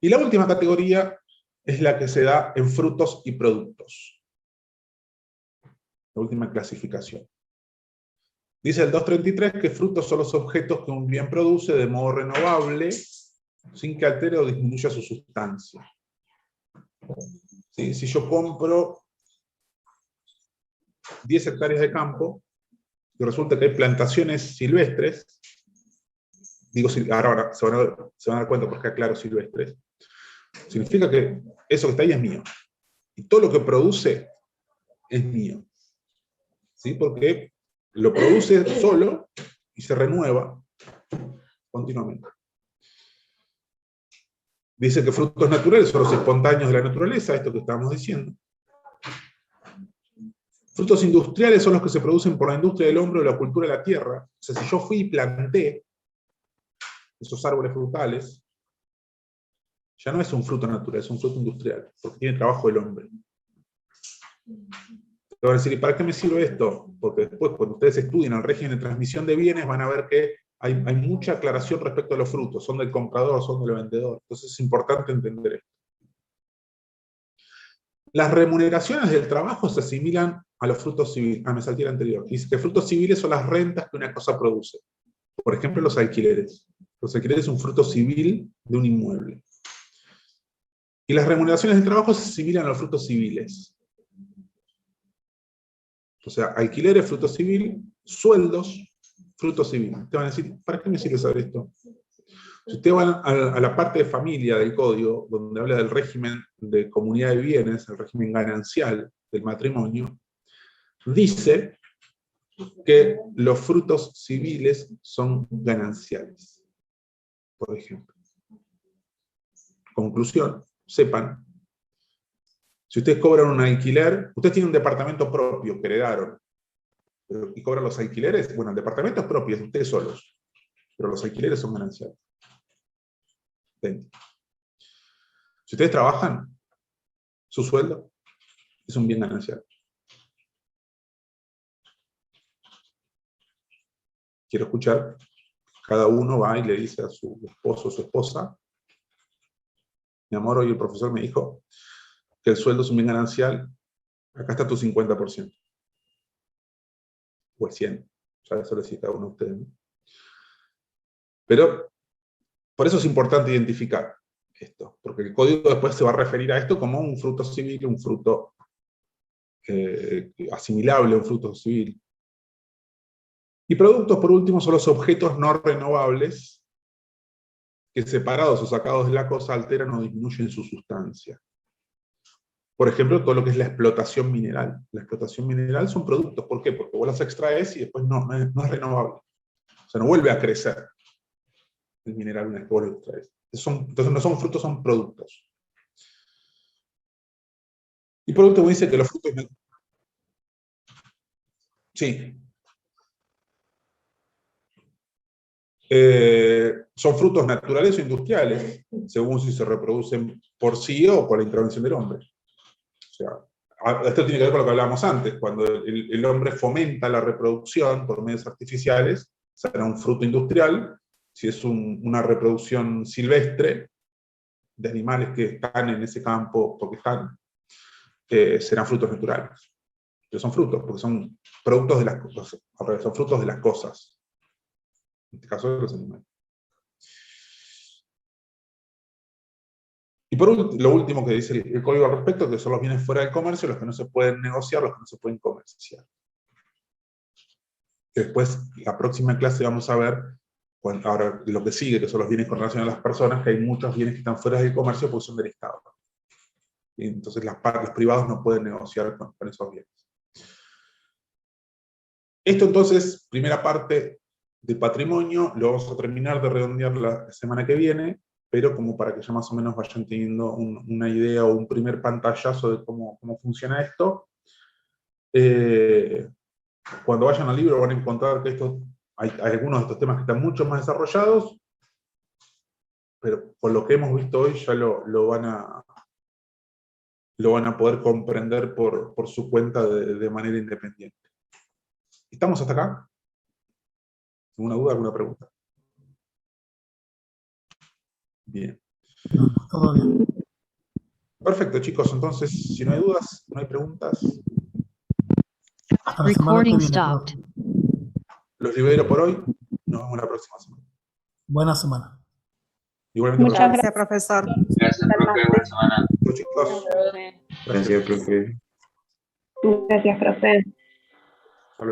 Y la última categoría es la que se da en frutos y productos. La última clasificación. Dice el 233 que frutos son los objetos que un bien produce de modo renovable, sin que altere o disminuya su sustancia. ¿Sí? Si yo compro 10 hectáreas de campo, y resulta que hay plantaciones silvestres, digo, ahora se van a dar cuenta porque aclaro silvestres, significa que eso que está ahí es mío. Y todo lo que produce es mío. ¿Sí? Porque lo produce solo y se renueva continuamente. Dice que frutos naturales son los espontáneos de la naturaleza, esto que estábamos diciendo. Frutos industriales son los que se producen por la industria del hombre o la cultura de la tierra. O sea, si yo fui y planté esos árboles frutales, ya no es un fruto natural, es un fruto industrial, porque tiene trabajo del hombre. Te van a decir, ¿y para qué me sirve esto? Porque después, cuando ustedes estudien el régimen de transmisión de bienes, van a ver que hay mucha aclaración respecto a los frutos, son del comprador, son del vendedor. Entonces es importante entender esto. Las remuneraciones del trabajo se asimilan a los frutos civiles. Me salté el anterior. Dice que frutos civiles son las rentas que una cosa produce. Por ejemplo, los alquileres. Los alquileres son un fruto civil de un inmueble. Y las remuneraciones del trabajo se asimilan a los frutos civiles. O sea, alquileres, fruto civil, sueldos, fruto civil. Te van a decir, ¿para qué me sirve saber esto? Si ustedes van a la parte de familia del código, donde habla del régimen de comunidad de bienes, el régimen ganancial del matrimonio, dice que los frutos civiles son gananciales. Por ejemplo. Conclusión, sepan, si ustedes cobran un alquiler, ustedes tienen un departamento propio que heredaron, y cobran los alquileres, bueno, el departamento es propio, es de ustedes solos, pero los alquileres son gananciales. Si ustedes trabajan, su sueldo es un bien ganancial. Quiero escuchar, cada uno va y le dice a su esposo o su esposa, mi amor, hoy el profesor me dijo que el sueldo es un bien ganancial, acá está tu 50%. O el 100%, ya eso le decía cada uno de ustedes, ¿no? Pero, por eso es importante identificar esto, porque el código después se va a referir a esto como un fruto civil, un fruto asimilable a un fruto civil. Y productos, por último, son los objetos no renovables que separados o sacados de la cosa alteran o disminuyen su sustancia. Por ejemplo, todo lo que es la explotación mineral. La explotación mineral son productos. ¿Por qué? Porque vos las extraes y después no es renovable. O sea, no vuelve a crecer el mineral una vez que vos lo extraes. Entonces no son frutos, son productos. Y por último dice que los frutos... Sí. Son frutos naturales o industriales, según si se reproducen por sí o por la intervención del hombre. O sea, esto tiene que ver con lo que hablábamos antes, cuando el hombre fomenta la reproducción por medios artificiales, será un fruto industrial. Si es una reproducción silvestre de animales que están en ese campo porque están, serán frutos naturales. Pero son frutos, porque son productos de las cosas, son frutos de las cosas. En este caso de los animales. Y por lo último que dice el código al respecto, que son los bienes fuera del comercio, los que no se pueden negociar, los que no se pueden comerciar. Que después, la próxima clase vamos a ver, ahora lo que sigue, que son los bienes con relación a las personas, que hay muchos bienes que están fuera del comercio porque son del Estado. Y entonces los privados no pueden negociar con esos bienes. Esto entonces, primera parte de patrimonio, lo vamos a terminar de redondear la semana que viene, pero como para que ya más o menos vayan teniendo una idea o un primer pantallazo de cómo funciona esto. Cuando vayan al libro van a encontrar que hay algunos de estos temas que están mucho más desarrollados, pero por lo que hemos visto hoy ya lo van a poder comprender por su cuenta de manera independiente. ¿Estamos hasta acá? ¿Alguna duda, alguna pregunta? Bien. Todo bien. Perfecto, chicos. Entonces, si no hay dudas, no hay preguntas, Hasta la semana que Recording viene, stopped. profe. los libero por hoy. Nos vemos la próxima semana. Buena semana. Igualmente, Muchas Gracias, profesor. Gracias, profe. Buena semana. chicos. Profe. Gracias. Gracias, profe. gracias, profe.